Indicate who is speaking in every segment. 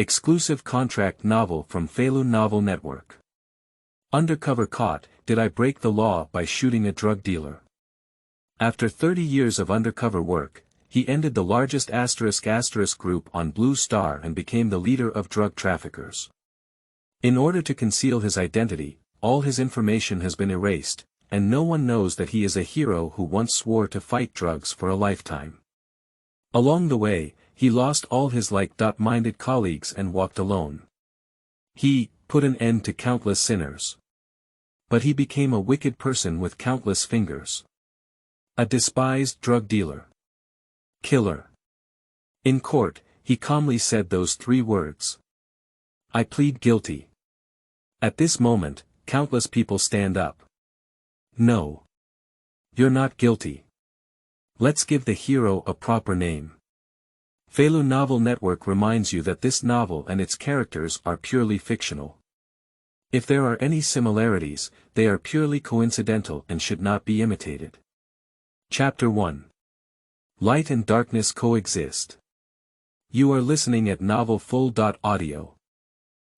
Speaker 1: Exclusive contract novel from Feilu Novel Network. Undercover caught, did I break the law by shooting a drug dealer? After 30 years of undercover work, he ended the largest *** group on Blue Star and became the leader of drug traffickers. In order to conceal his identity, all his information has been erased, and no one knows that he is a hero who once swore to fight drugs for a lifetime. Along the way, he lost all his like-minded colleagues and walked alone. He put an end to countless sinners. But he became a wicked person with countless fingers. A despised drug dealer. Killer. In court, he calmly said those 3 words. I plead guilty. At this moment, countless people stand up. No. You're not guilty. Let's give the hero a proper name. Feilu Novel Network reminds you that this novel and its characters are purely fictional. If there are any similarities, they are purely coincidental and should not be imitated. Chapter 1. Light and darkness coexist. You are listening at novelfull.audio.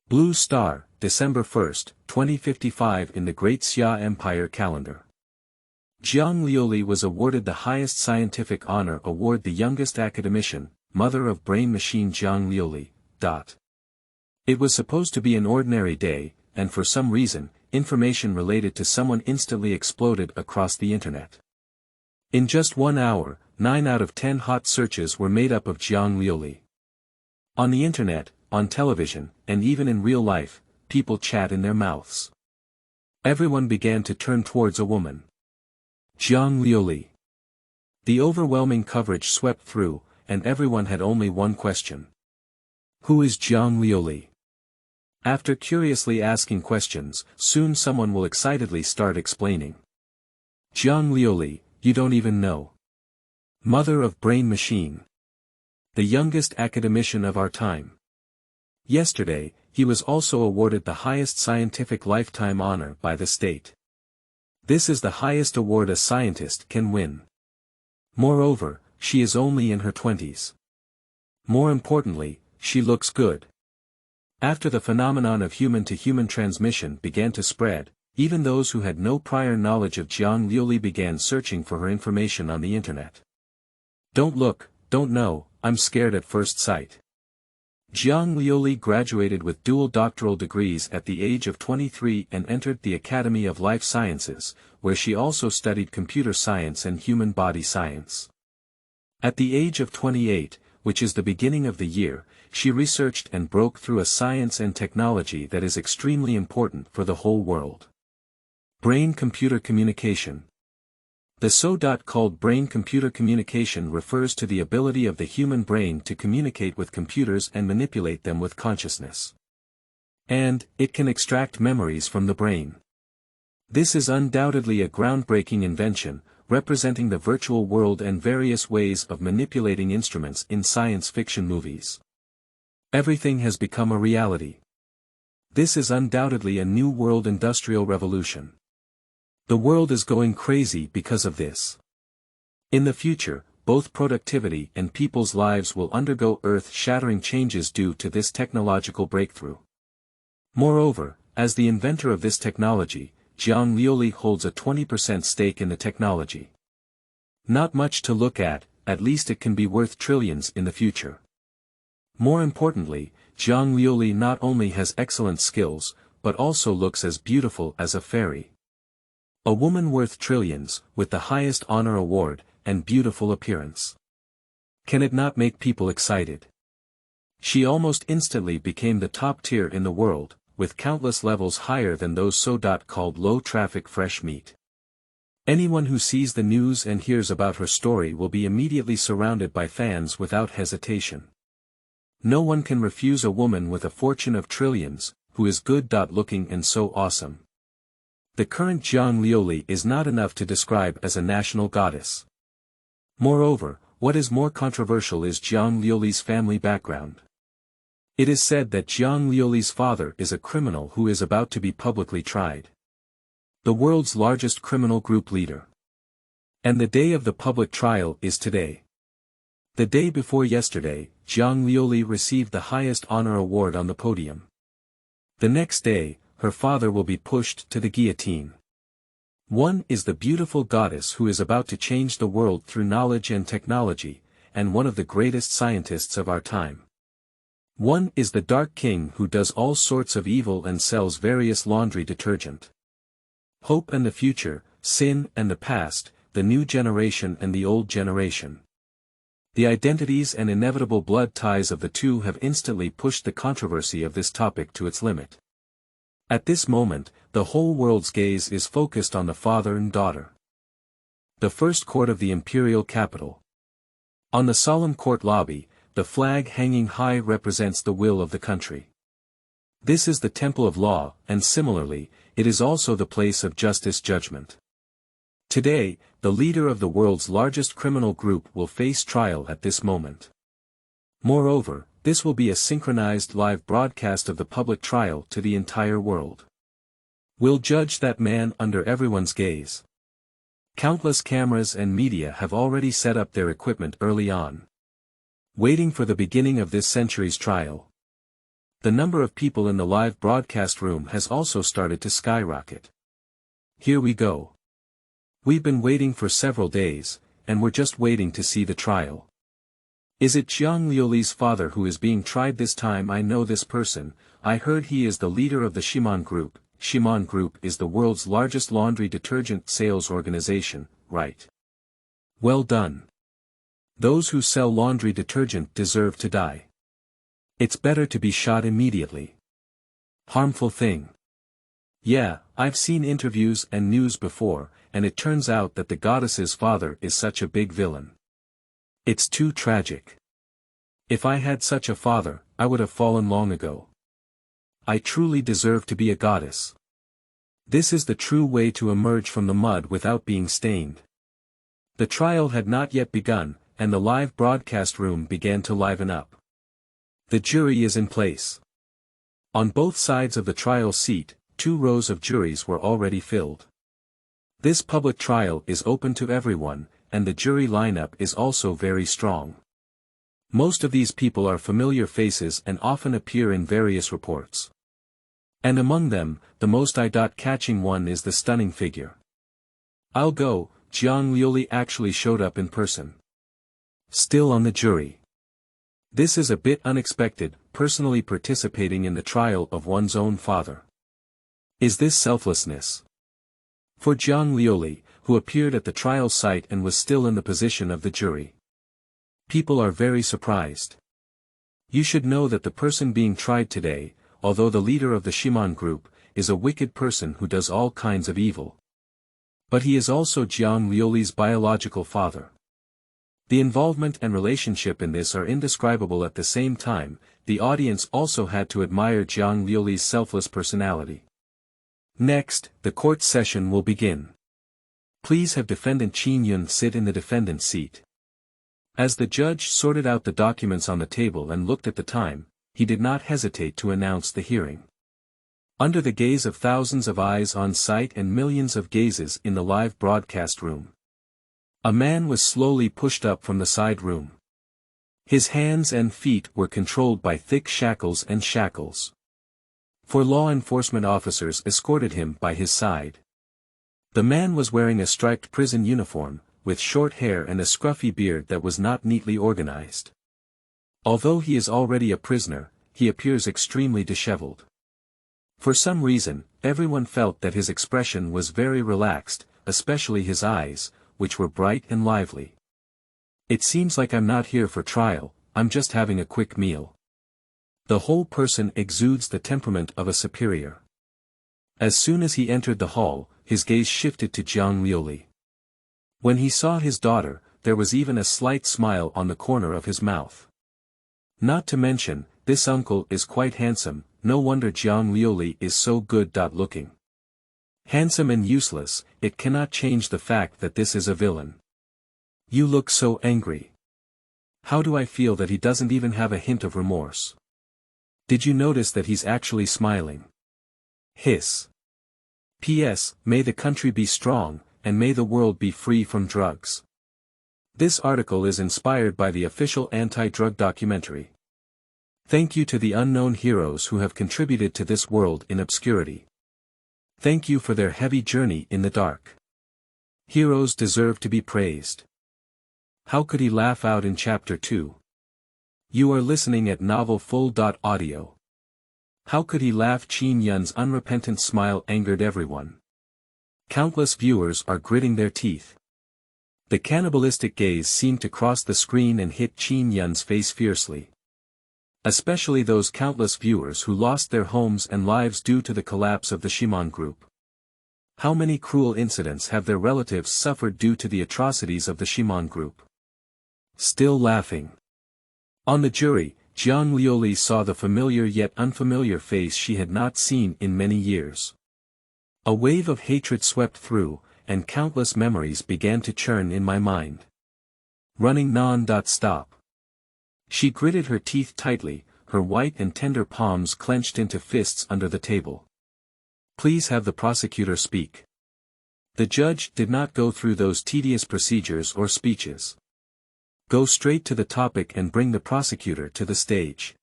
Speaker 1: Blue Star, December 1, 2055 in the Great Xia Empire calendar. Jiang Liuli was awarded the highest scientific honor award, the youngest academician, mother of brain machine Jiang Liuli. It was supposed to be an ordinary day, and for some reason, information related to someone instantly exploded across the internet. In just 1 hour, 9 out of 10 hot searches were made up of Jiang Liuli. On the internet, on television, and even in real life, people chat in their mouths. Everyone began to turn towards a woman. Jiang Liuli. The overwhelming coverage swept through, and everyone had only one question. Who is Jiang Liuli? After curiously asking questions, soon someone will excitedly start explaining. Jiang Liuli, you don't even know. Mother of brain machine. The youngest academician of our time. Yesterday, he was also awarded the highest scientific lifetime honor by the state. This is the highest award a scientist can win. Moreover, she is only in her 20s. More importantly, she looks good. After the phenomenon of human-to-human transmission began to spread, even those who had no prior knowledge of Jiang Liuli began searching for her information on the internet. Don't look, don't know, I'm scared at first sight. Jiang Liuli graduated with dual doctoral degrees at the age of 23 and entered the Academy of Life Sciences, where she also studied computer science and human body science. At the age of 28, which is the beginning of the year, she researched and broke through a science and technology that is extremely important for the whole world. Brain-computer communication. The so-called brain-computer communication refers to the ability of the human brain to communicate with computers and manipulate them with consciousness. And, it can extract memories from the brain. This is undoubtedly a groundbreaking invention, representing the virtual world and various ways of manipulating instruments in science fiction movies. Everything has become a reality. This is undoubtedly a new world industrial revolution. The world is going crazy because of this. In the future, both productivity and people's lives will undergo earth-shattering changes due to this technological breakthrough. Moreover, as the inventor of this technology, Jiang Liuli holds a 20% stake in the technology. Not much to look at least it can be worth trillions in the future. More importantly, Jiang Liuli not only has excellent skills, but also looks as beautiful as a fairy. A woman worth trillions, with the highest honor award, and beautiful appearance. Can it not make people excited? She almost instantly became the top tier in the world, with countless levels higher than those so-called low-traffic fresh meat. Anyone who sees the news and hears about her story will be immediately surrounded by fans without hesitation. No one can refuse a woman with a fortune of trillions, who is good-looking and so awesome. The current Jiang Liuli is not enough to describe as a national goddess. Moreover, what is more controversial is Jiang Liuli's family background. It is said that Jiang Liuli's father is a criminal who is about to be publicly tried. The world's largest criminal group leader. And the day of the public trial is today. The day before yesterday, Jiang Liuli received the highest honor award on the podium. The next day, her father will be pushed to the guillotine. One is the beautiful goddess who is about to change the world through knowledge and technology, and one of the greatest scientists of our time. One is the dark king who does all sorts of evil and sells various laundry detergent. Hope and the future, sin and the past, the new generation and the old generation. The identities and inevitable blood ties of the two have instantly pushed the controversy of this topic to its limit. At this moment, the whole world's gaze is focused on the father and daughter. The first court of the imperial capital. On the solemn court lobby, the flag hanging high represents the will of the country. This is the temple of law, and similarly, it is also the place of justice judgment. Today, the leader of the world's largest criminal group will face trial at this moment. Moreover, this will be a synchronized live broadcast of the public trial to the entire world. We'll judge that man under everyone's gaze. Countless cameras and media have already set up their equipment early on, waiting for the beginning of this century's trial. The number of people in the live broadcast room has also started to skyrocket. Here we go. We've been waiting for several days, and we're just waiting to see the trial. Is it Jiang Liuli's father who is being tried this time? I know this person. I heard he is the leader of the Shimon Group. Shimon Group is the world's largest laundry detergent sales organization, right? Well done. Those who sell laundry detergent deserve to die. It's better to be shot immediately. Harmful thing. Yeah, I've seen interviews and news before, and it turns out that the goddess's father is such a big villain. It's too tragic. If I had such a father, I would have fallen long ago. I truly deserve to be a goddess. This is the true way to emerge from the mud without being stained. The trial had not yet begun, and the live broadcast room began to liven up. The jury is in place. On both sides of the trial seat, 2 rows of juries were already filled. This public trial is open to everyone, and the jury lineup is also very strong. Most of these people are familiar faces and often appear in various reports. And among them, the most eye-catching one is the stunning figure. I'll go, Jiang Liuli actually showed up in person. Still on the jury. This is a bit unexpected, personally participating in the trial of one's own father. Is this selflessness? For Jiang Liuli, who appeared at the trial site and was still in the position of the jury. People are very surprised. You should know that the person being tried today, although the leader of the Shimon Group, is a wicked person who does all kinds of evil. But he is also Jiang Liuli's biological father. The involvement and relationship in this are indescribable at the same time. The audience also had to admire Jiang Liuli's selfless personality. Next, the court session will begin. Please have Defendant Qin Yun sit in the defendant's seat. As the judge sorted out the documents on the table and looked at the time, he did not hesitate to announce the hearing. Under the gaze of thousands of eyes on site and millions of gazes in the live broadcast room, a man was slowly pushed up from the side room. His hands and feet were controlled by thick shackles and shackles. 4 law enforcement officers escorted him by his side. The man was wearing a striped prison uniform, with short hair and a scruffy beard that was not neatly organized. Although he is already a prisoner, he appears extremely disheveled. For some reason, everyone felt that his expression was very relaxed, especially his eyes, which were bright and lively. It seems like I'm not here for trial, I'm just having a quick meal. The whole person exudes the temperament of a superior. As soon as he entered the hall, his gaze shifted to Jiang Liuli. When he saw his daughter, there was even a slight smile on the corner of his mouth. Not to mention, this uncle is quite handsome, no wonder Jiang Liuli is so good-looking. Handsome and useless, it cannot change the fact that this is a villain. You look so angry. How do I feel that he doesn't even have a hint of remorse? Did you notice that he's actually smiling? Hiss. P.S. May the country be strong, and may the world be free from drugs. This article is inspired by the official anti-drug documentary. Thank you to the unknown heroes who have contributed to this world in obscurity. Thank you for their heavy journey in the dark. Heroes deserve to be praised. How could he laugh out in Chapter 2? You are listening at novelfull.audio. How could he laugh? Qin Yun's unrepentant smile angered everyone. Countless viewers are gritting their teeth. The cannibalistic gaze seemed to cross the screen and hit Qin Yun's face fiercely. Especially those countless viewers who lost their homes and lives due to the collapse of the Shimon Group. How many cruel incidents have their relatives suffered due to the atrocities of the Shimon Group? Still laughing. On the jury, Jiang Liuli saw the familiar yet unfamiliar face she had not seen in many years. A wave of hatred swept through, and countless memories began to churn in my mind. Running non-stop. She gritted her teeth tightly, her white and tender palms clenched into fists under the table. Please have the prosecutor speak. The judge did not go through those tedious procedures or speeches. Go straight to the topic and bring the prosecutor to the stage.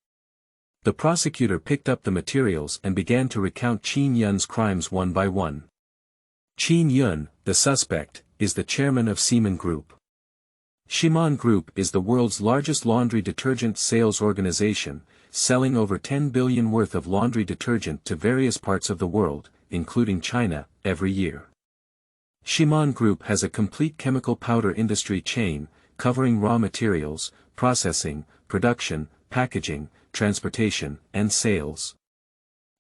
Speaker 1: The prosecutor picked up the materials and began to recount Qin Yun's crimes one by one. Qin Yun, the suspect, is the chairman of Shimon Group. Shimon Group is the world's largest laundry detergent sales organization, selling over 10 billion worth of laundry detergent to various parts of the world, including China, every year. Shimon Group has a complete chemical powder industry chain, covering raw materials, processing, production, packaging, transportation, and sales.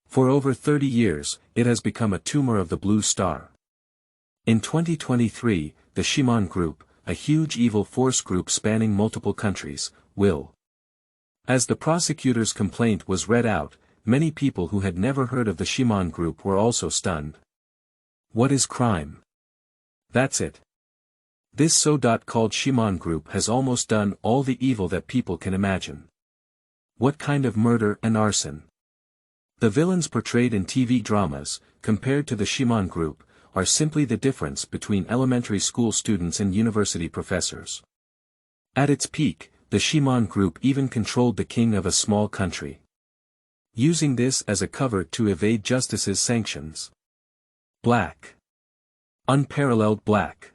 Speaker 1: For over 30 years, it has become a tumor of the Blue Star. In 2023, the Shimon Group, a huge evil force group spanning multiple countries, will. As the prosecutor's complaint was read out, many people who had never heard of the Shimon Group were also stunned. What is crime? That's it. This so-called Shimon Group has almost done all the evil that people can imagine. What kind of murder and arson? The villains portrayed in TV dramas, compared to the Shimon Group, are simply the difference between elementary school students and university professors. At its peak, the Shimon Group even controlled the king of a small country. Using this as a cover to evade justice's sanctions. Black. Unparalleled black.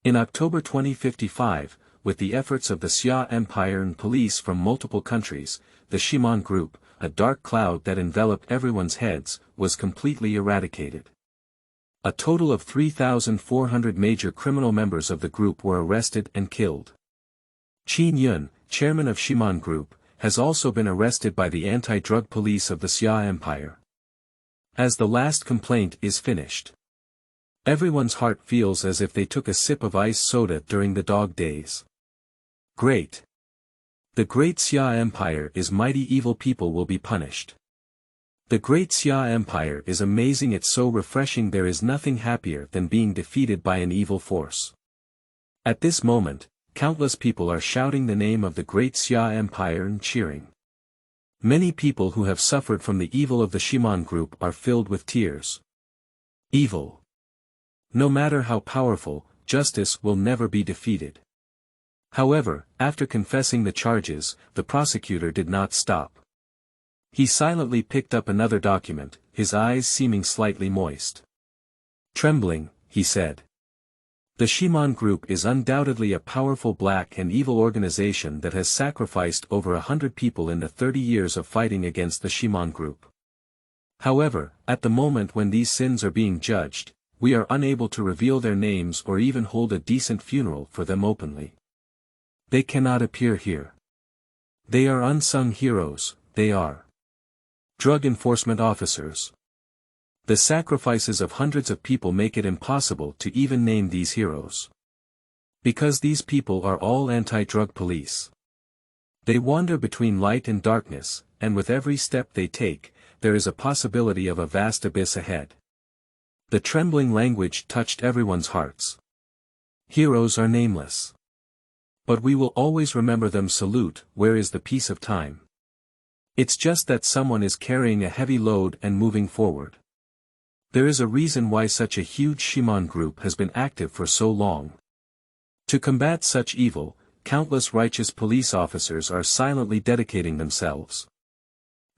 Speaker 1: In October 2055, with the efforts of the Xia Empire and police from multiple countries, the Shimon Group, a dark cloud that enveloped everyone's heads, was completely eradicated. A total of 3,400 major criminal members of the group were arrested and killed. Qin Yun, chairman of Shimon Group, has also been arrested by the anti-drug police of the Xia Empire. As the last complaint is finished, everyone's heart feels as if they took a sip of ice soda during the dog days. Great. The great Xia Empire is mighty. Evil people will be punished. The great Xia Empire is amazing. It's so refreshing. There is nothing happier than being defeated by an evil force. At this moment, countless people are shouting the name of the great Xia Empire and cheering. Many people who have suffered from the evil of the Shimon Group are filled with tears. Evil. No matter how powerful, justice will never be defeated. However, after confessing the charges, the prosecutor did not stop. He silently picked up another document, his eyes seeming slightly moist. Trembling, he said. The Shimon Group is undoubtedly a powerful black and evil organization that has sacrificed over 100 people in the 30 years of fighting against the Shimon Group. However, at the moment when these sins are being judged, we are unable to reveal their names or even hold a decent funeral for them openly. They cannot appear here. They are unsung heroes, they are drug enforcement officers. The sacrifices of hundreds of people make it impossible to even name these heroes. Because these people are all anti-drug police. They wander between light and darkness, and with every step they take, there is a possibility of a vast abyss ahead. The trembling language touched everyone's hearts. Heroes are nameless. But we will always remember them. Salute, where is the peace of time? It's just that someone is carrying a heavy load and moving forward. There is a reason why such a huge Shimon Group has been active for so long. To combat such evil, countless righteous police officers are silently dedicating themselves.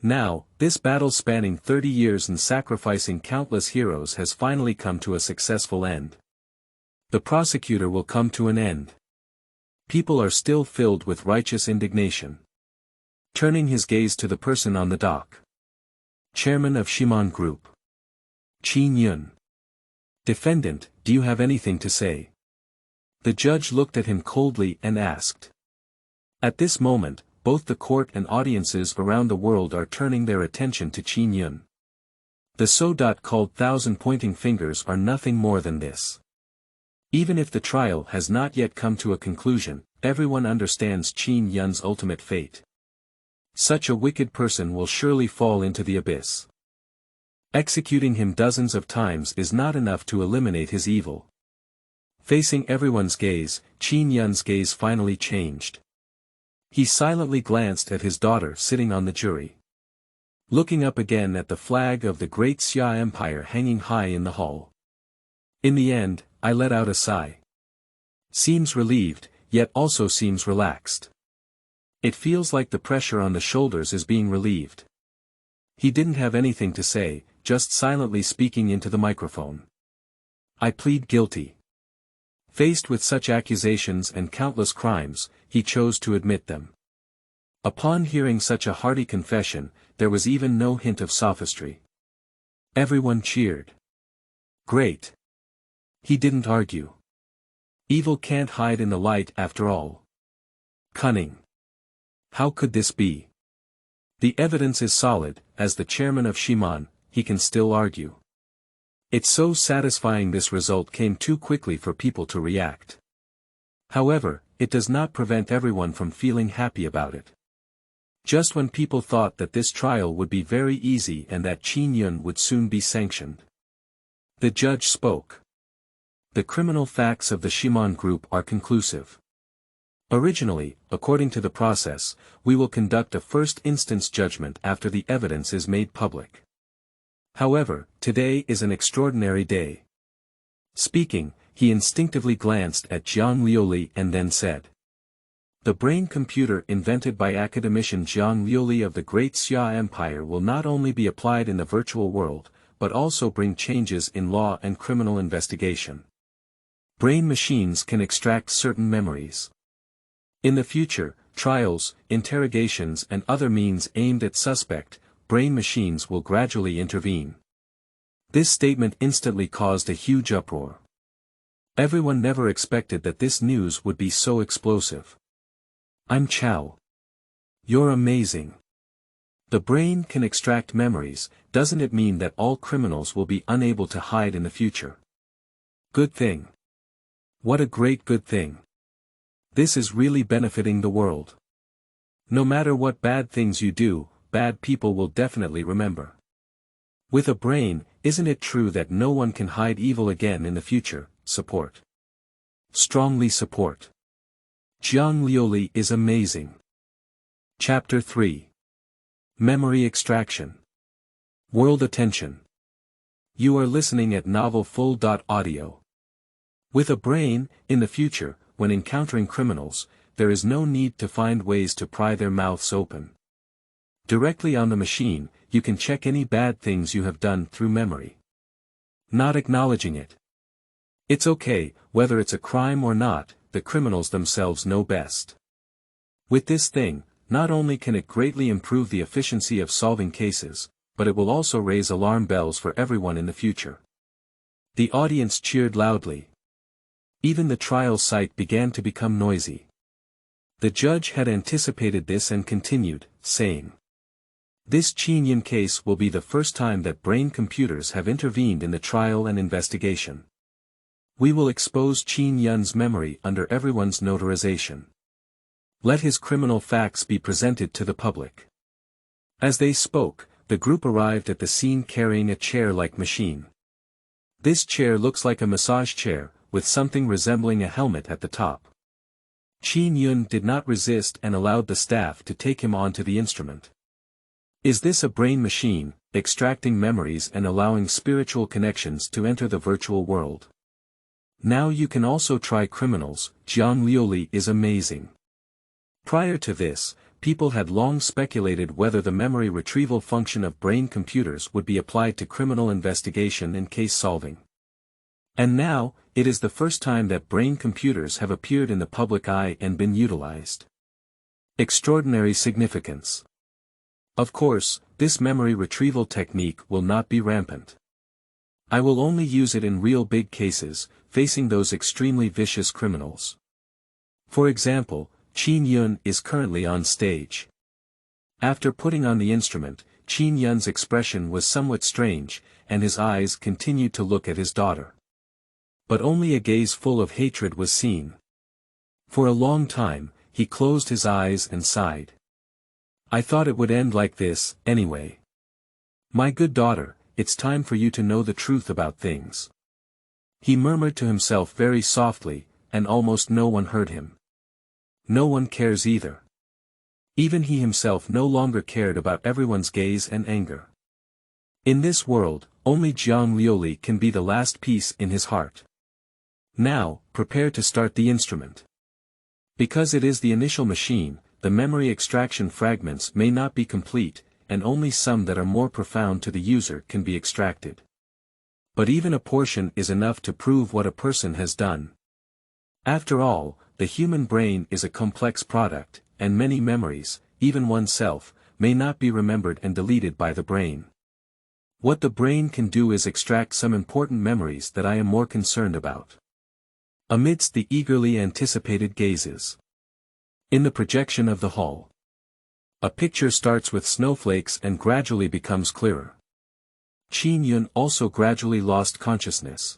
Speaker 1: Now, this battle spanning 30 years and sacrificing countless heroes has finally come to a successful end. The prosecutor will come to an end. People are still filled with righteous indignation. Turning his gaze to the person on the dock. Chairman of Shimon Group. Chin Yun. Defendant, do you have anything to say? The judge looked at him coldly and asked. At this moment, both the court and audiences around the world are turning their attention to Chin Yun. The so-called thousand pointing fingers are nothing more than this. Even if the trial has not yet come to a conclusion, everyone understands Chin Yun's ultimate fate. Such a wicked person will surely fall into the abyss. Executing him dozens of times is not enough to eliminate his evil. Facing everyone's gaze, Chin Yun's gaze finally changed. He silently glanced at his daughter sitting on the jury. Looking up again at the flag of the great Xia Empire hanging high in the hall. In the end, I let out a sigh. Seems relieved, yet also seems relaxed. It feels like the pressure on the shoulders is being relieved. He didn't have anything to say, just silently speaking into the microphone. I plead guilty. Faced with such accusations and countless crimes, he chose to admit them. Upon hearing such a hearty confession, there was even no hint of sophistry. Everyone cheered. Great. He didn't argue. Evil can't hide in the light after all. Cunning. How could this be? The evidence is solid, as the chairman of Shimon, he can still argue. It's so satisfying. This result came too quickly for people to react. However, it does not prevent everyone from feeling happy about it. Just when people thought that this trial would be very easy and that Chin Yun would soon be sanctioned. The judge spoke. The criminal facts of the Shimon Group are conclusive. Originally, according to the process, we will conduct a first-instance judgment after the evidence is made public. However, today is an extraordinary day. Speaking, he instinctively glanced at Jiang Liuli and then said. The brain computer invented by academician Jiang Liuli of the Great Xia Empire will not only be applied in the virtual world, but also bring changes in law and criminal investigation. Brain machines can extract certain memories. In the future, trials, interrogations and other means aimed at suspect, brain machines will gradually intervene. This statement instantly caused a huge uproar. Everyone never expected that this news would be so explosive. I'm Chow. You're amazing. The brain can extract memories, doesn't it mean that all criminals will be unable to hide in the future? Good thing. What a great good thing. This is really benefiting the world. No matter what bad things you do, bad people will definitely remember. With a brain, isn't it true that no one can hide evil again in the future? Support. Strongly support. Jiang Liuli is amazing. Chapter 3. Memory Extraction. World Attention. You are listening at novelfull.audio. With a brain, in the future, when encountering criminals, there is no need to find ways to pry their mouths open. Directly on the machine, you can check any bad things you have done through memory. Not acknowledging it. It's okay, whether it's a crime or not, the criminals themselves know best. With this thing, not only can it greatly improve the efficiency of solving cases, but it will also raise alarm bells for everyone in the future. The audience cheered loudly. Even the trial site began to become noisy. The judge had anticipated this and continued, saying. This Chin Yun case will be the first time that brain computers have intervened in the trial and investigation. We will expose Chin Yun's memory under everyone's notarization. Let his criminal facts be presented to the public. As they spoke, the group arrived at the scene carrying a chair-like machine. This chair looks like a massage chair, with something resembling a helmet at the top. Chin Yun did not resist and allowed the staff to take him onto the instrument. Is this a brain machine, extracting memories and allowing spiritual connections to enter the virtual world? Now you can also try criminals. Jiang Liuli is amazing. Prior to this, people had long speculated whether the memory retrieval function of brain computers would be applied to criminal investigation and case solving. And now, it is the first time that brain computers have appeared in the public eye and been utilized. Extraordinary significance. Of course, this memory retrieval technique will not be rampant. I will only use it in real big cases, facing those extremely vicious criminals. For example, Qin Yun is currently on stage. After putting on the instrument, Qin Yun's expression was somewhat strange, and his eyes continued to look at his daughter. But only a gaze full of hatred was seen. For a long time, he closed his eyes and sighed. I thought it would end like this, anyway. My good daughter, it's time for you to know the truth about things. He murmured to himself very softly, and almost no one heard him. No one cares either. Even he himself no longer cared about everyone's gaze and anger. In this world, only Jiang Liuli can be the last piece in his heart. Now, prepare to start the instrument. Because it is the initial machine, the memory extraction fragments may not be complete, and only some that are more profound to the user can be extracted. But even a portion is enough to prove what a person has done. After all, the human brain is a complex product, and many memories, even oneself, may not be remembered and deleted by the brain. What the brain can do is extract some important memories that I am more concerned about. Amidst the eagerly anticipated gazes. In the projection of the hall. A picture starts with snowflakes and gradually becomes clearer. Qin Yun also gradually lost consciousness.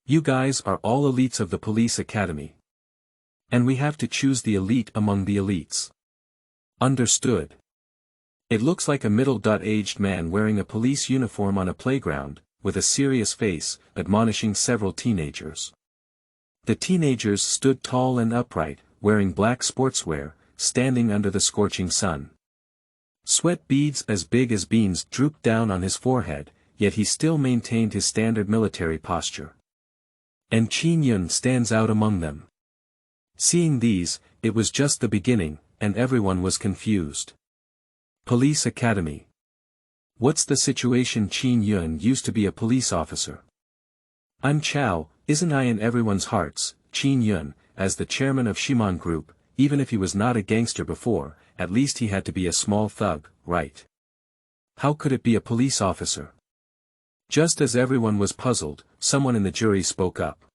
Speaker 1: You guys are all elites of the police academy. And we have to choose the elite among the elites. Understood. It looks like a middle-aged man wearing a police uniform on a playground, with a serious face, admonishing several teenagers. The teenagers stood tall and upright, wearing black sportswear, standing under the scorching sun. Sweat beads as big as beans drooped down on his forehead, yet he still maintained his standard military posture. And Qin Yun stands out among them. Seeing these, it was just the beginning, and everyone was confused. Police Academy. What's the situation? Qin Yun used to be a police officer. I'm Chow, isn't I in everyone's hearts? Qin Yun, as the chairman of Shimon Group, even if he was not a gangster before, at least he had to be a small thug, right? How could it be a police officer? Just as everyone was puzzled, someone in the jury spoke up.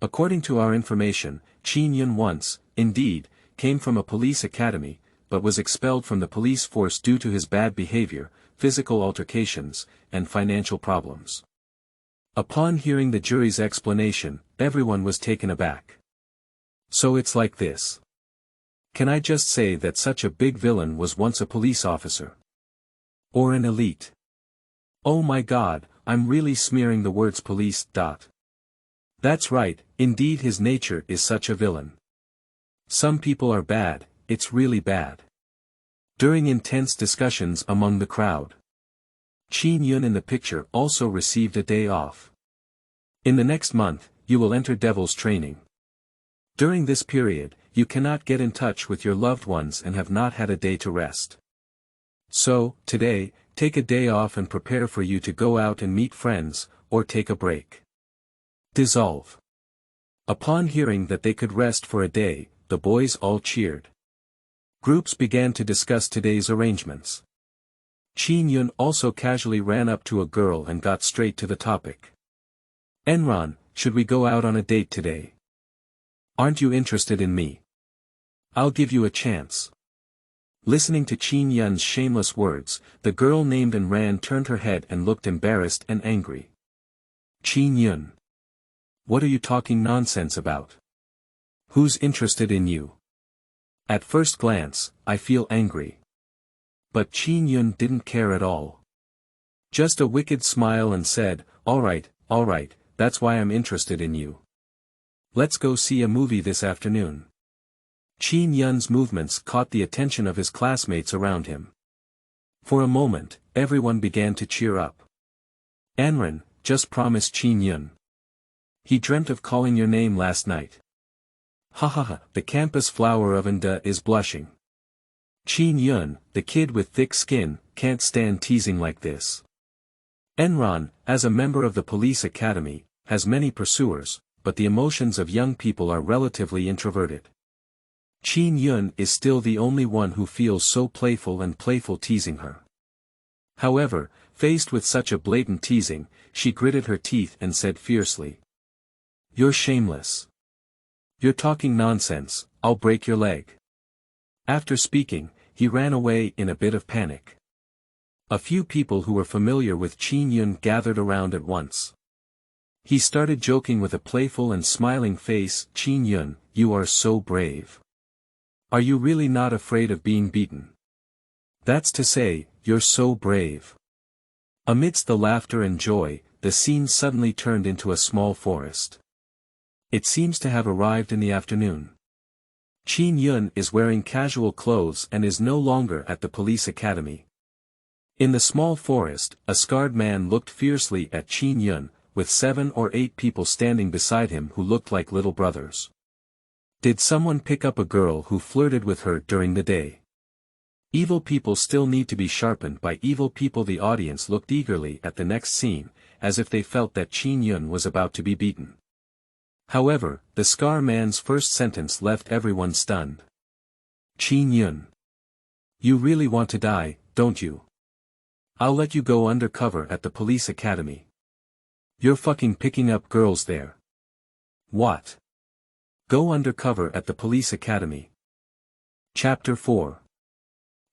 Speaker 1: According to our information, Qin Yun once, indeed, came from a police academy, but was expelled from the police force due to his bad behavior, physical altercations, and financial problems. Upon hearing the jury's explanation, everyone was taken aback. So it's like this. Can I just say that such a big villain was once a police officer? Or an elite? Oh my God, I'm really smearing the words police. That's right, indeed his nature is such a villain. Some people are bad, it's really bad. During intense discussions among the crowd. Qin Yun in the picture also received a day off. In the next month, you will enter Devil's training. During this period, you cannot get in touch with your loved ones and have not had a day to rest. So, today, take a day off and prepare for you to go out and meet friends, or take a break. Dissolve. Upon hearing that they could rest for a day, the boys all cheered. Groups began to discuss today's arrangements. Qin Yun also casually ran up to a girl and got straight to the topic. Enron, should we go out on a date today? Aren't you interested in me? I'll give you a chance. Listening to Qin Yun's shameless words, the girl named Enran turned her head and looked embarrassed and angry. Qin Yun. What are you talking nonsense about? Who's interested in you? At first glance, I feel angry. But Qin Yun didn't care at all. Just a wicked smile and said, all right, that's why I'm interested in you. Let's go see a movie this afternoon. Qin Yun's movements caught the attention of his classmates around him. For a moment, everyone began to cheer up. Enran, just promise Qin Yun. He dreamt of calling your name last night. Ha ha ha, the campus flower of Anda is blushing. Chin Yun, the kid with thick skin, can't stand teasing like this. Enron, as a member of the police academy, has many pursuers, but the emotions of young people are relatively introverted. Chin Yun is still the only one who feels so playful teasing her. However, faced with such a blatant teasing, she gritted her teeth and said fiercely. You're shameless. You're talking nonsense, I'll break your leg. After speaking, he ran away in a bit of panic. A few people who were familiar with Chin Yun gathered around at once. He started joking with a playful and smiling face. Chin Yun, you are so brave. Are you really not afraid of being beaten? That's to say, you're so brave. Amidst the laughter and joy, the scene suddenly turned into a small forest. It seems to have arrived in the afternoon. Chin Yun is wearing casual clothes and is no longer at the police academy. In the small forest, a scarred man looked fiercely at Chin Yun, with 7 or 8 people standing beside him who looked like little brothers. Did someone pick up a girl who flirted with her during the day? Evil people still need to be sharpened by evil people. The audience looked eagerly at the next scene, as if they felt that Chin Yun was about to be beaten. However, the scar man's first sentence left everyone stunned. Chin Yun. You really want to die, don't you? I'll let you go undercover at the police academy. You're fucking picking up girls there. What? Go undercover at the police academy. Chapter 4.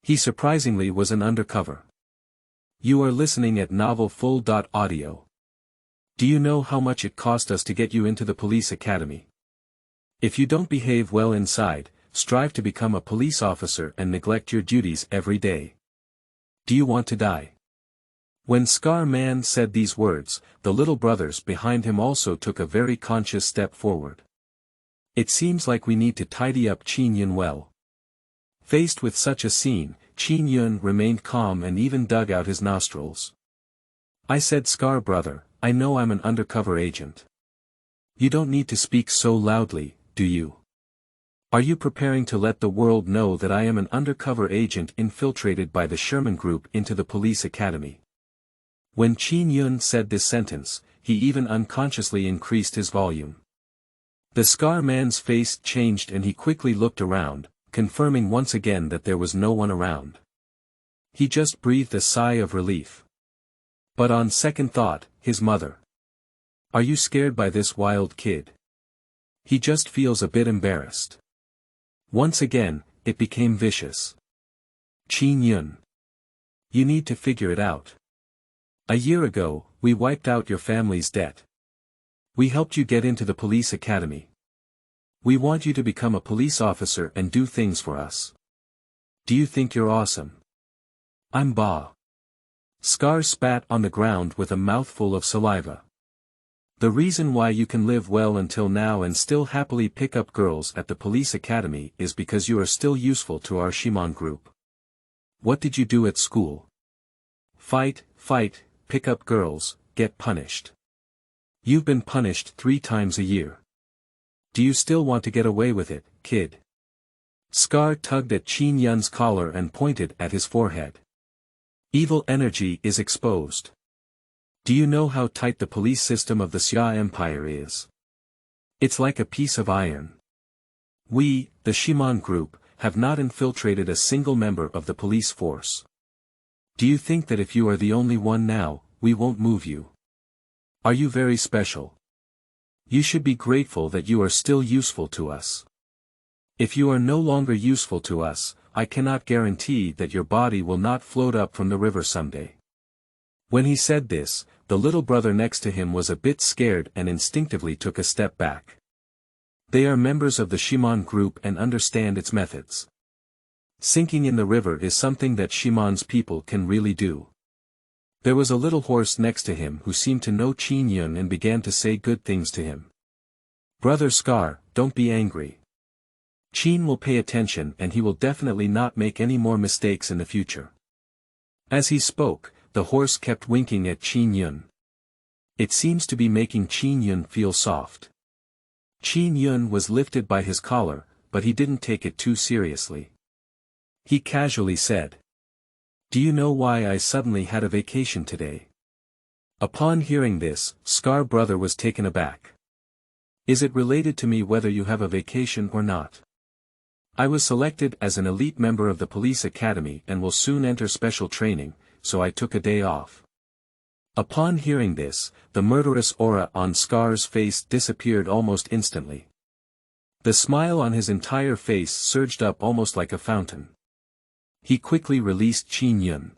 Speaker 1: He surprisingly was an undercover. You are listening at novelfull.audio. Do you know how much it cost us to get you into the police academy? If you don't behave well inside, strive to become a police officer and neglect your duties every day. Do you want to die? When Scar Man said these words, the little brothers behind him also took a very conscious step forward. It seems like we need to tidy up Chin Yun well. Faced with such a scene, Chin Yun remained calm and even dug out his nostrils. I said, Scar brother, I know I'm an undercover agent. You don't need to speak so loudly, do you? Are you preparing to let the world know that I am an undercover agent infiltrated by the Sherman Group into the police academy? When Chin Yun said this sentence, he even unconsciously increased his volume. The scar man's face changed and he quickly looked around, confirming once again that there was no one around. He just breathed a sigh of relief. But on second thought, his mother. Are you scared by this wild kid? He just feels a bit embarrassed. Once again, it became vicious. Chin Yun. You need to figure it out. A year ago, we wiped out your family's debt. We helped you get into the police academy. We want you to become a police officer and do things for us. Do you think you're awesome? I'm Ba. Scar spat on the ground with a mouthful of saliva. The reason why you can live well until now and still happily pick up girls at the police academy is because you are still useful to our Shimon group. What did you do at school? Fight, pick up girls, get punished. You've been punished 3 times a year. Do you still want to get away with it, kid? Scar tugged at Chin Yun's collar and pointed at his forehead. Evil energy is exposed. Do you know how tight the police system of the Xia Empire is? It's like a piece of iron. We, the Shimon Group, have not infiltrated a single member of the police force. Do you think that if you are the only one now, we won't move you? Are you very special? You should be grateful that you are still useful to us. If you are no longer useful to us, I cannot guarantee that your body will not float up from the river someday. When he said this, the little brother next to him was a bit scared and instinctively took a step back. They are members of the Shimon group and understand its methods. Sinking in the river is something that Shimon's people can really do. There was a little horse next to him who seemed to know Chin Yun and began to say good things to him. Brother Scar, don't be angry. Chin will pay attention and he will definitely not make any more mistakes in the future. As he spoke, the horse kept winking at Chin Yun. It seems to be making Qin Yun feel soft. Qin Yun was lifted by his collar, but he didn't take it too seriously. He casually said, "Do you know why I suddenly had a vacation today?" Upon hearing this, Scar Brother was taken aback. "Is it related to me whether you have a vacation or not? I was selected as an elite member of the police academy and will soon enter special training, so I took a day off." Upon hearing this, the murderous aura on Scar's face disappeared almost instantly. The smile on his entire face surged up almost like a fountain. He quickly released Qin Yun.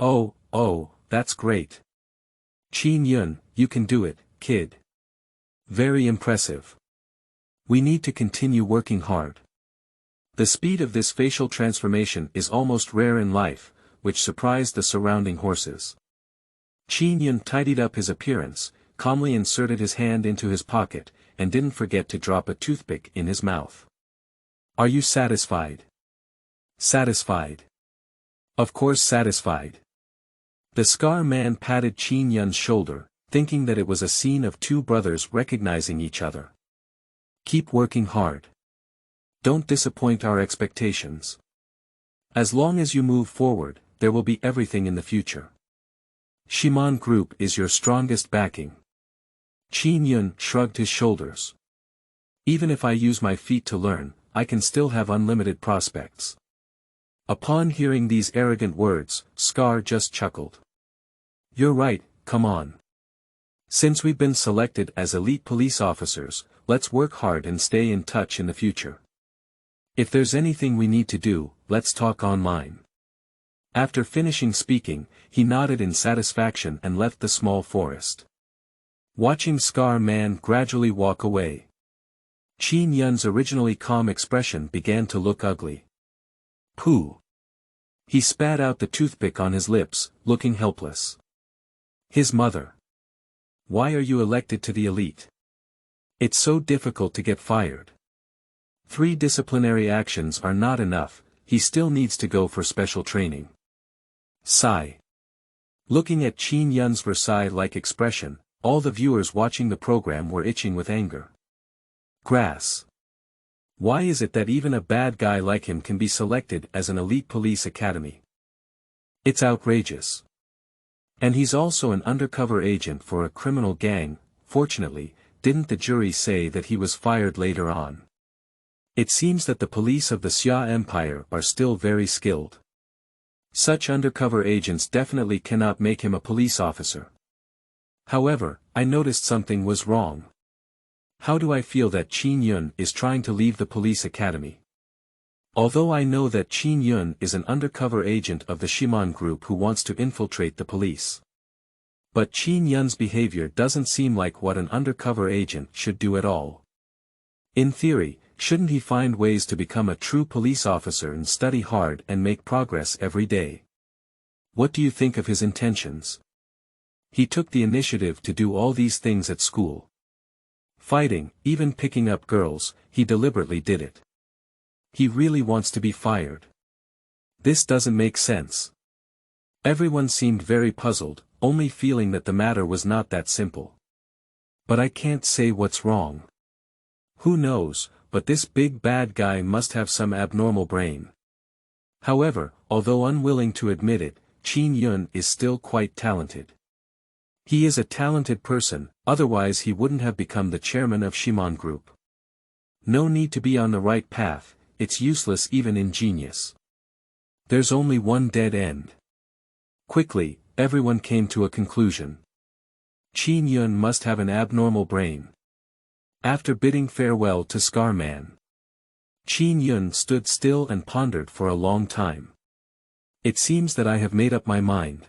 Speaker 1: Oh, that's great. Qin Yun, you can do it, kid. Very impressive. We need to continue working hard. The speed of this facial transformation is almost rare in life, which surprised the surrounding horses. Qin Yun tidied up his appearance, calmly inserted his hand into his pocket, and didn't forget to drop a toothpick in his mouth. "Are you satisfied?" "Satisfied. Of course satisfied." The Scar Man patted Qin Yun's shoulder, thinking that it was a scene of two brothers recognizing each other. "Keep working hard. Don't disappoint our expectations. As long as you move forward, there will be everything in the future. Shimon Group is your strongest backing." Qin Yun shrugged his shoulders. "Even if I use my feet to learn, I can still have unlimited prospects." Upon hearing these arrogant words, Scar just chuckled. "You're right, come on. Since we've been selected as elite police officers, let's work hard and stay in touch in the future. If there's anything we need to do, let's talk online." After finishing speaking, he nodded in satisfaction and left the small forest. Watching Scar Man gradually walk away, Qin Yun's originally calm expression began to look ugly. "Pooh." He spat out the toothpick on his lips, looking helpless. His mother. "Why are you elected to the elite? It's so difficult to get fired. 3 disciplinary actions are not enough, he still needs to go for special training." Sigh. Looking at Qin Yun's Versailles-like expression, all the viewers watching the program were itching with anger. Grass. Why is it that even a bad guy like him can be selected as an elite police academy? It's outrageous. And he's also an undercover agent for a criminal gang. Fortunately, didn't the jury say that he was fired later on? It seems that the police of the Xia Empire are still very skilled. Such undercover agents definitely cannot make him a police officer. However, I noticed something was wrong. How do I feel that Qin Yun is trying to leave the police academy? Although I know that Qin Yun is an undercover agent of the Shimon Group who wants to infiltrate the police. But Qin Yun's behavior doesn't seem like what an undercover agent should do at all. In theory, shouldn't he find ways to become a true police officer and study hard and make progress every day? What do you think of his intentions? He took the initiative to do all these things at school. Fighting, even picking up girls, he deliberately did it. He really wants to be fired. This doesn't make sense. Everyone seemed very puzzled, only feeling that the matter was not that simple. But I can't say what's wrong. Who knows, but this big bad guy must have some abnormal brain. However, although unwilling to admit it, Qin Yun is still quite talented. He is a talented person, otherwise he wouldn't have become the chairman of Shimon Group. No need to be on the right path, it's useless even in genius. There's only one dead end. Quickly, everyone came to a conclusion. Qin Yun must have an abnormal brain. After bidding farewell to Scar Man, Qin Yun stood still and pondered for a long time. It seems that I have made up my mind.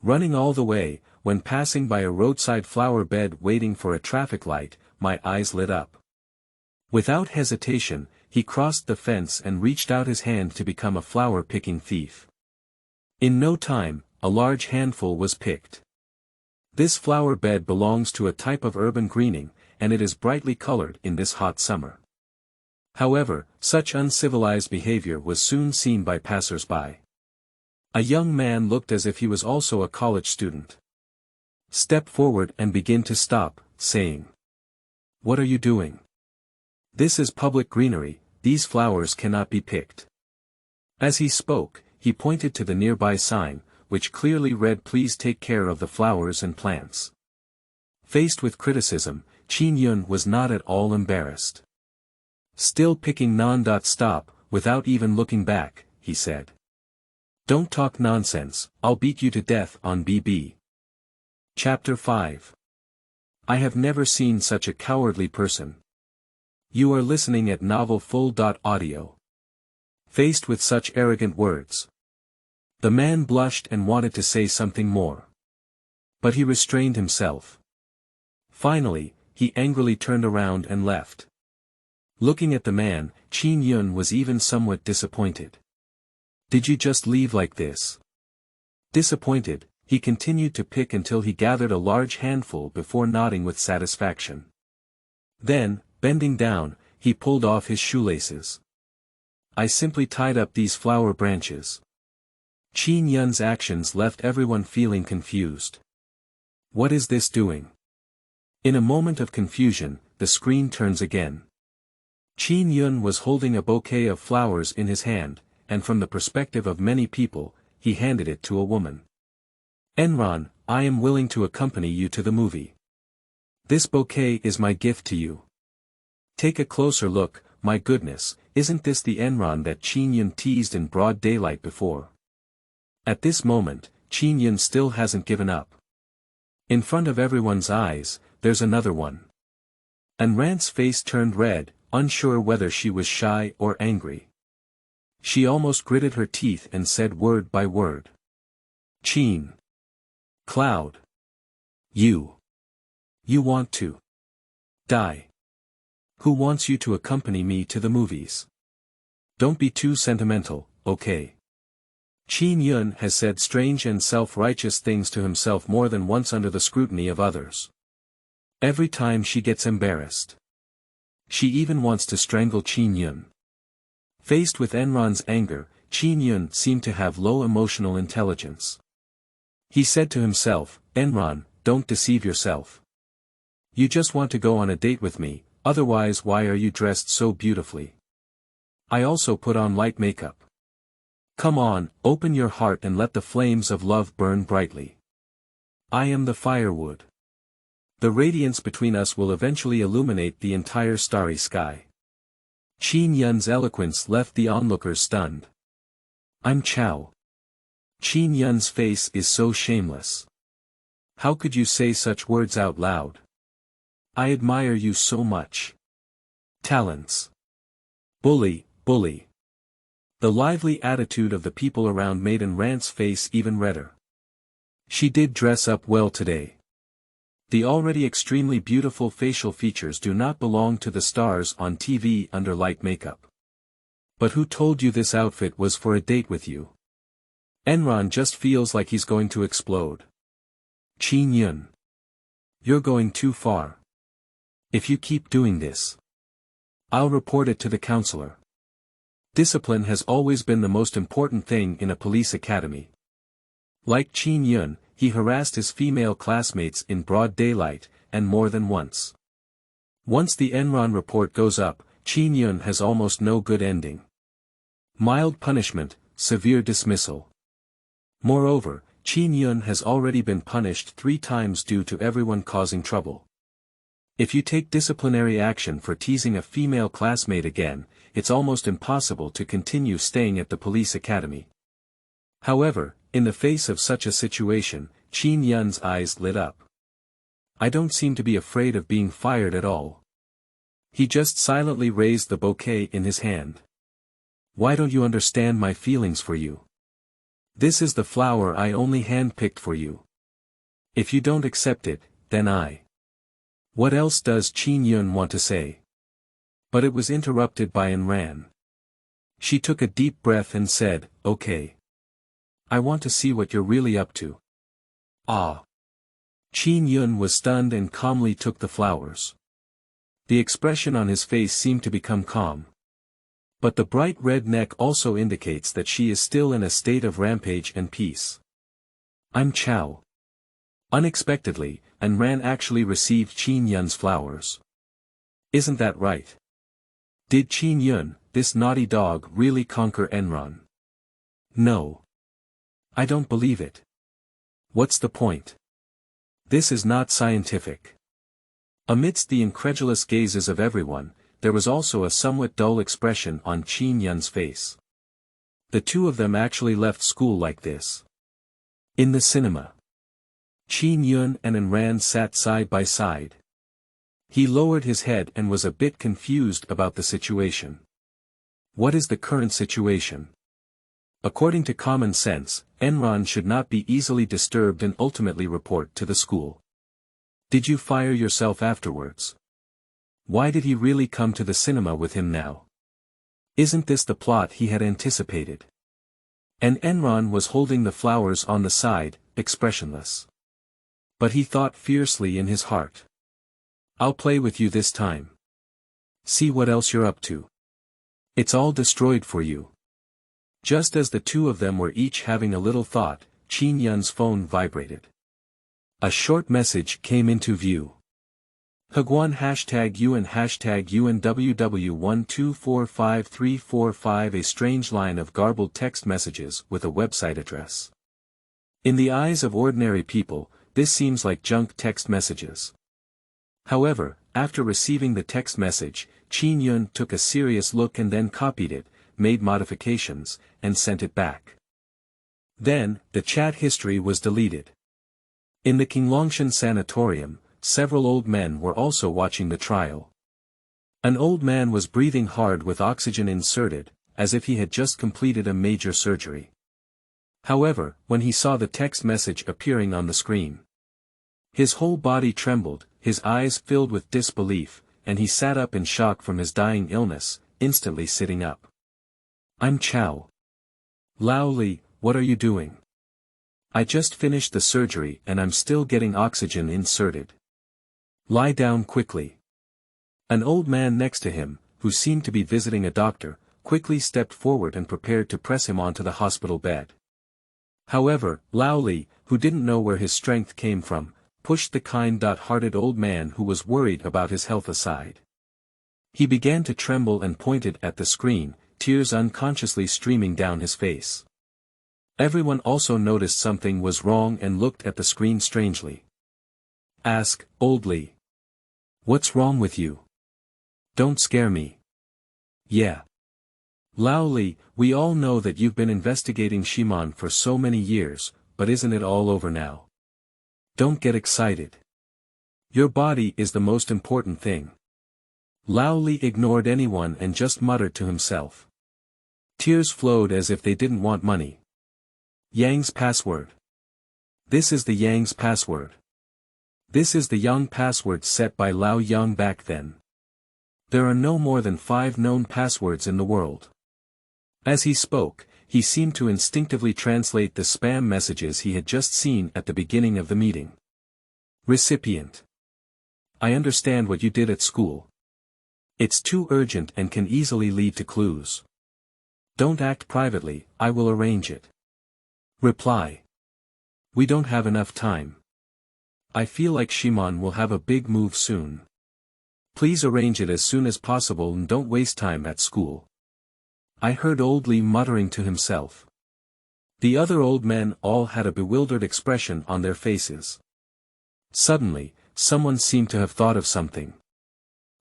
Speaker 1: Running all the way, when passing by a roadside flower bed waiting for a traffic light, my eyes lit up. Without hesitation, he crossed the fence and reached out his hand to become a flower-picking thief. In no time, a large handful was picked. This flower bed belongs to a type of urban greening, and it is brightly colored in this hot summer. However, such uncivilized behavior was soon seen by passers-by. A young man looked as if he was also a college student. Step forward and begin to stop, saying. What are you doing? This is public greenery, these flowers cannot be picked. As he spoke, he pointed to the nearby sign, which clearly read please take care of the flowers and plants. Faced with criticism, Qin Yun was not at all embarrassed. Still picking non-stop, without even looking back, he said. Don't talk nonsense, I'll beat you to death on BB. Chapter 5. I have never seen such a cowardly person. You are listening at Novel Full.audio. Faced with such arrogant words, the man blushed and wanted to say something more. But he restrained himself. Finally, he angrily turned around and left. Looking at the man, Qin Yun was even somewhat disappointed. Did you just leave like this? Disappointed, he continued to pick until he gathered a large handful before nodding with satisfaction. Then, bending down, he pulled off his shoelaces. I simply tied up these flower branches. Qin Yun's actions left everyone feeling confused. What is this doing? In a moment of confusion, the screen turns again. Qin Yun was holding a bouquet of flowers in his hand, and from the perspective of many people, he handed it to a woman. Enron, I am willing to accompany you to the movie. This bouquet is my gift to you. Take a closer look, my goodness, isn't this the Enron that Qin Yun teased in broad daylight before? At this moment, Qin Yun still hasn't given up. In front of everyone's eyes, there's another one. Enran's face turned red, unsure whether she was shy or angry. She almost gritted her teeth and said word by word. Qin. Cloud. You. You want to die. Who wants you to accompany me to the movies? Don't be too sentimental, okay? Qin Yun has said strange and self-righteous things to himself more than once under the scrutiny of others. Every time she gets embarrassed. She even wants to strangle Qin Yun. Faced with Enron's anger, Qin Yun seemed to have low emotional intelligence. He said to himself, Enron, don't deceive yourself. You just want to go on a date with me, otherwise why are you dressed so beautifully? I also put on light makeup. Come on, open your heart and let the flames of love burn brightly. I am the firewood. The radiance between us will eventually illuminate the entire starry sky. Qin Yun's eloquence left the onlookers stunned. I'm Chow. Qin Yun's face is so shameless. How could you say such words out loud? I admire you so much. Talents. Bully, bully. The lively attitude of the people around made Enran's face even redder. She did dress up well today. The already extremely beautiful facial features do not belong to the stars on TV under light makeup. But who told you this outfit was for a date with you? Enron just feels like he's going to explode. Qin Yun. You're going too far. If you keep doing this, I'll report it to the counselor. Discipline has always been the most important thing in a police academy. Like Qin Yun, he harassed his female classmates in broad daylight, and more than once. Once the Enron report goes up, Qin Yun has almost no good ending. Mild punishment, severe dismissal. Moreover, Qin Yun has already been punished 3 times due to everyone causing trouble. If you take disciplinary action for teasing a female classmate again, it's almost impossible to continue staying at the police academy. However, in the face of such a situation, Qin Yun's eyes lit up. I don't seem to be afraid of being fired at all. He just silently raised the bouquet in his hand. Why don't you understand my feelings for you? This is the flower I only handpicked for you. If you don't accept it, then I. What else does Qin Yun want to say? But it was interrupted by Enran. She took a deep breath and said, okay. I want to see what you're really up to. Ah. Qin Yun was stunned and calmly took the flowers. The expression on his face seemed to become calm. But the bright red neck also indicates that she is still in a state of rampage and peace. I'm Chow. Unexpectedly, Enran actually received Qin Yun's flowers. Isn't that right? Did Qin Yun, this naughty dog, really conquer Enran? No. I don't believe it. What's the point? This is not scientific. Amidst the incredulous gazes of everyone, there was also a somewhat dull expression on Qin Yun's face. The two of them actually left school like this. In the cinema. Qin Yun and Enran sat side by side. He lowered his head and was a bit confused about the situation. What is the current situation? According to common sense, Enran should not be easily disturbed and ultimately report to the school. Did you fire yourself afterwards? Why did he really come to the cinema with him now? Isn't this the plot he had anticipated? And Enran was holding the flowers on the side, expressionless. But he thought fiercely in his heart. I'll play with you this time. See what else you're up to. It's all destroyed for you. Just as the two of them were each having a little thought, Qin Yun's phone vibrated. A short message came into view. Hagwan #UN #WW1245345. A strange line of garbled text messages with a website address. In the eyes of ordinary people, this seems like junk text messages. However, after receiving the text message, Qin Yun took a serious look and then copied it, made modifications, and sent it back. Then, the chat history was deleted. In the Qinglongshan sanatorium, several old men were also watching the trial. An old man was breathing hard with oxygen inserted, as if he had just completed a major surgery. However, when he saw the text message appearing on the screen, his whole body trembled, his eyes filled with disbelief, and he sat up in shock from his dying illness, instantly sitting up. I'm Chow. Lao Li, what are you doing? I just finished the surgery and I'm still getting oxygen inserted. Lie down quickly. An old man next to him, who seemed to be visiting a doctor, quickly stepped forward and prepared to press him onto the hospital bed. However, Lao Li, who didn't know where his strength came from, pushed the kind-hearted old man who was worried about his health aside. He began to tremble and pointed at the screen, tears unconsciously streaming down his face. Everyone also noticed something was wrong and looked at the screen strangely. Ask, Old Li. What's wrong with you? Don't scare me. Yeah. Lao Li, we all know that you've been investigating Shimon for so many years, but isn't it all over now? Don't get excited. Your body is the most important thing. Lao Li ignored anyone and just muttered to himself. Tears flowed as if they didn't want money. Yang's password. This is the Yang's password. This is the Yang password set by Lao Yang back then. There are no more than 5 known passwords in the world. As he spoke, he seemed to instinctively translate the spam messages he had just seen at the beginning of the meeting. Recipient. I understand what you did at school. It's too urgent and can easily lead to clues. Don't act privately, I will arrange it. Reply. We don't have enough time. I feel like Shimon will have a big move soon. Please arrange it as soon as possible and don't waste time at school. I heard Old Li muttering to himself. The other old men all had a bewildered expression on their faces. Suddenly, someone seemed to have thought of something.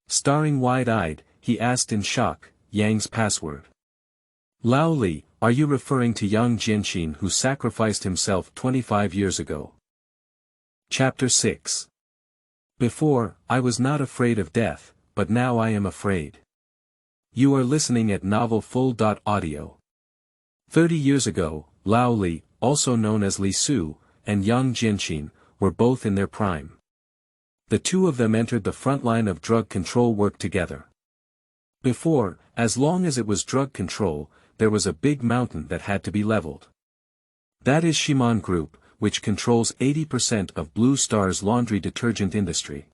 Speaker 1: Staring wide-eyed, he asked in shock, Yang's password. Lao Li, are you referring to young Jianxin who sacrificed himself 25 years ago? Chapter 6. Before, I was not afraid of death, but now I am afraid. You are listening at novelfull.audio. 30 years ago, Lao Li, also known as Li Su, and young Jianxin, were both in their prime. The two of them entered the front line of drug control work together. Before, as long as it was drug control, there was a big mountain that had to be leveled. That is Shimon Group, which controls 80% of Blue Star's laundry detergent industry.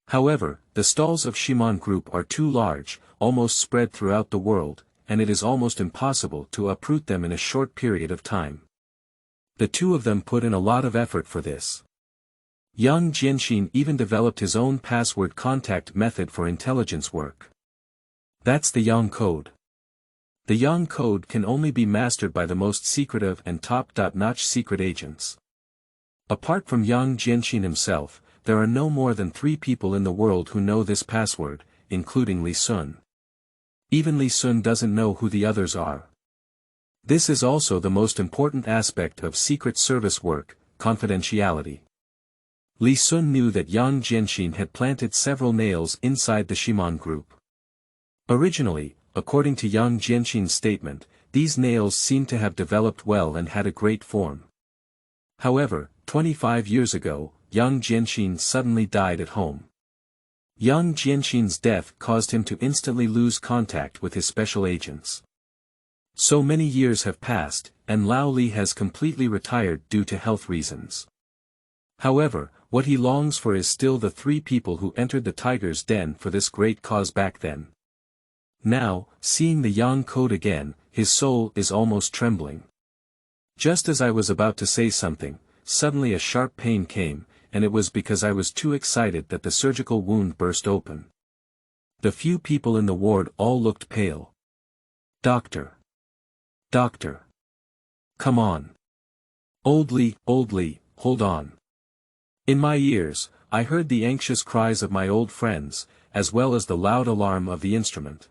Speaker 1: However, the stalls of Shimon Group are too large, almost spread throughout the world, and it is almost impossible to uproot them in a short period of time. The two of them put in a lot of effort for this. Yang Jianxin even developed his own password contact method for intelligence work. That's the Yang code. The Yang code can only be mastered by the most secretive and top-notch secret agents. Apart from Yang Jianxin himself, there are no more than 3 people in the world who know this password, including Li Sun. Even Li Sun doesn't know who the others are. This is also the most important aspect of Secret Service work, confidentiality. Li Sun knew that Yang Jianxin had planted several nails inside the Shimon group. Originally, according to Yang Jianxin's statement, these nails seemed to have developed well and had a great form. However, 25 years ago, Yang Jianxin suddenly died at home. Yang Jianxin's death caused him to instantly lose contact with his special agents. So many years have passed, and Lao Li has completely retired due to health reasons. However, what he longs for is still the 3 people who entered the tiger's den for this great cause back then. Now, seeing the Yang code again, his soul is almost trembling. Just as I was about to say something, suddenly a sharp pain came, and it was because I was too excited that the surgical wound burst open. The few people in the ward all looked pale. Doctor. Doctor. Come on. Old Li, hold on. In my ears, I heard the anxious cries of my old friends, as well as the loud alarm of the instrument.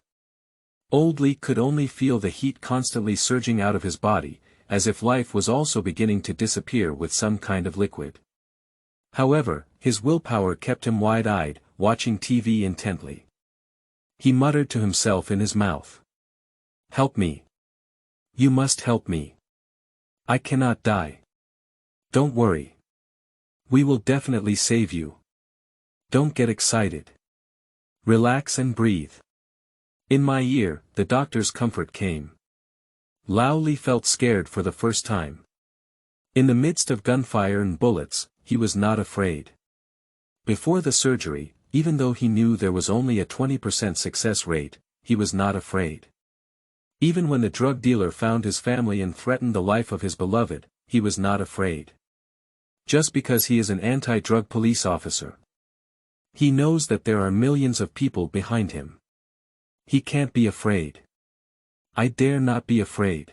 Speaker 1: Old Li could only feel the heat constantly surging out of his body, as if life was also beginning to disappear with some kind of liquid. However, his willpower kept him wide-eyed, watching TV intently. He muttered to himself in his mouth. Help me. You must help me. I cannot die. Don't worry. We will definitely save you. Don't get excited. Relax and breathe. In my ear, the doctor's comfort came. Lao Li felt scared for the first time. In the midst of gunfire and bullets, he was not afraid. Before the surgery, even though he knew there was only a 20% success rate, he was not afraid. Even when the drug dealer found his family and threatened the life of his beloved, he was not afraid. Just because he is an anti-drug police officer. He knows that there are millions of people behind him. He can't be afraid. I dare not be afraid.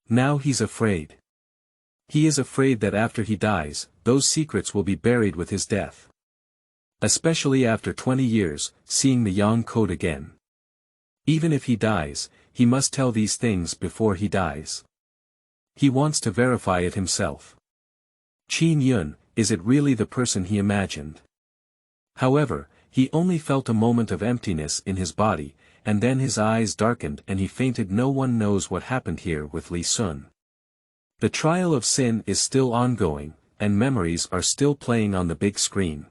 Speaker 1: Now he's afraid. He is afraid that after he dies, those secrets will be buried with his death. Especially after 20 years, seeing the Yang code again. Even if he dies, he must tell these things before he dies. He wants to verify it himself. Qin Yun, is it really the person he imagined? However, he only felt a moment of emptiness in his body, and then his eyes darkened and he fainted. No one knows what happened here with Li Sun. The trial of sin is still ongoing, and memories are still playing on the big screen.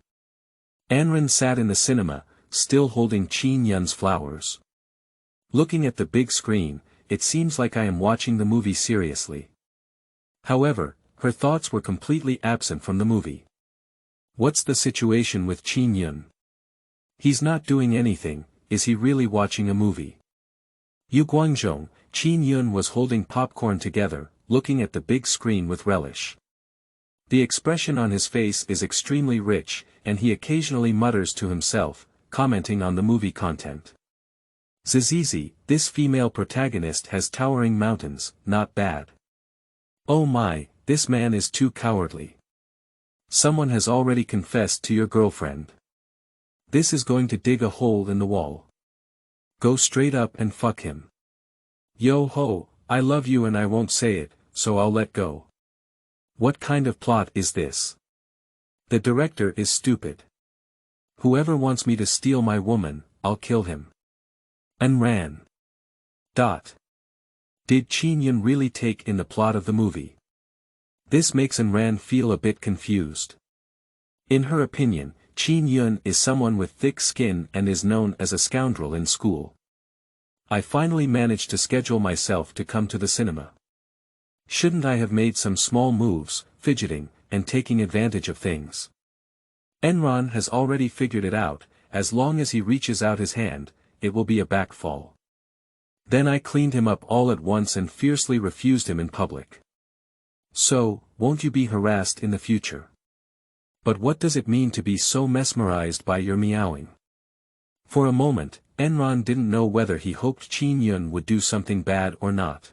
Speaker 1: Anren sat in the cinema, still holding Qin Yun's flowers. Looking at the big screen, it seems like I am watching the movie seriously. However, her thoughts were completely absent from the movie. What's the situation with Qin Yun? He's not doing anything, is he really watching a movie? Yu Guangzhong, Qin Yun was holding popcorn together, looking at the big screen with relish. The expression on his face is extremely rich, and he occasionally mutters to himself, commenting on the movie content. Zizizi, this female protagonist has towering mountains, not bad. Oh my, this man is too cowardly. Someone has already confessed to your girlfriend. This is going to dig a hole in the wall. Go straight up and fuck him. Yo ho, I love you and I won't say it, so I'll let go. What kind of plot is this? The director is stupid. Whoever wants me to steal my woman, I'll kill him. And ran. Did Qin Yun really take in the plot of the movie? This makes Anran feel a bit confused. In her opinion, Qin Yun is someone with thick skin and is known as a scoundrel in school. I finally managed to schedule myself to come to the cinema. Shouldn't I have made some small moves, fidgeting, and taking advantage of things? Enron has already figured it out, as long as he reaches out his hand, it will be a backfall. Then I cleaned him up all at once and fiercely refused him in public. So, won't you be harassed in the future? But what does it mean to be so mesmerized by your meowing? For a moment, Enron didn't know whether he hoped Qin Yun would do something bad or not.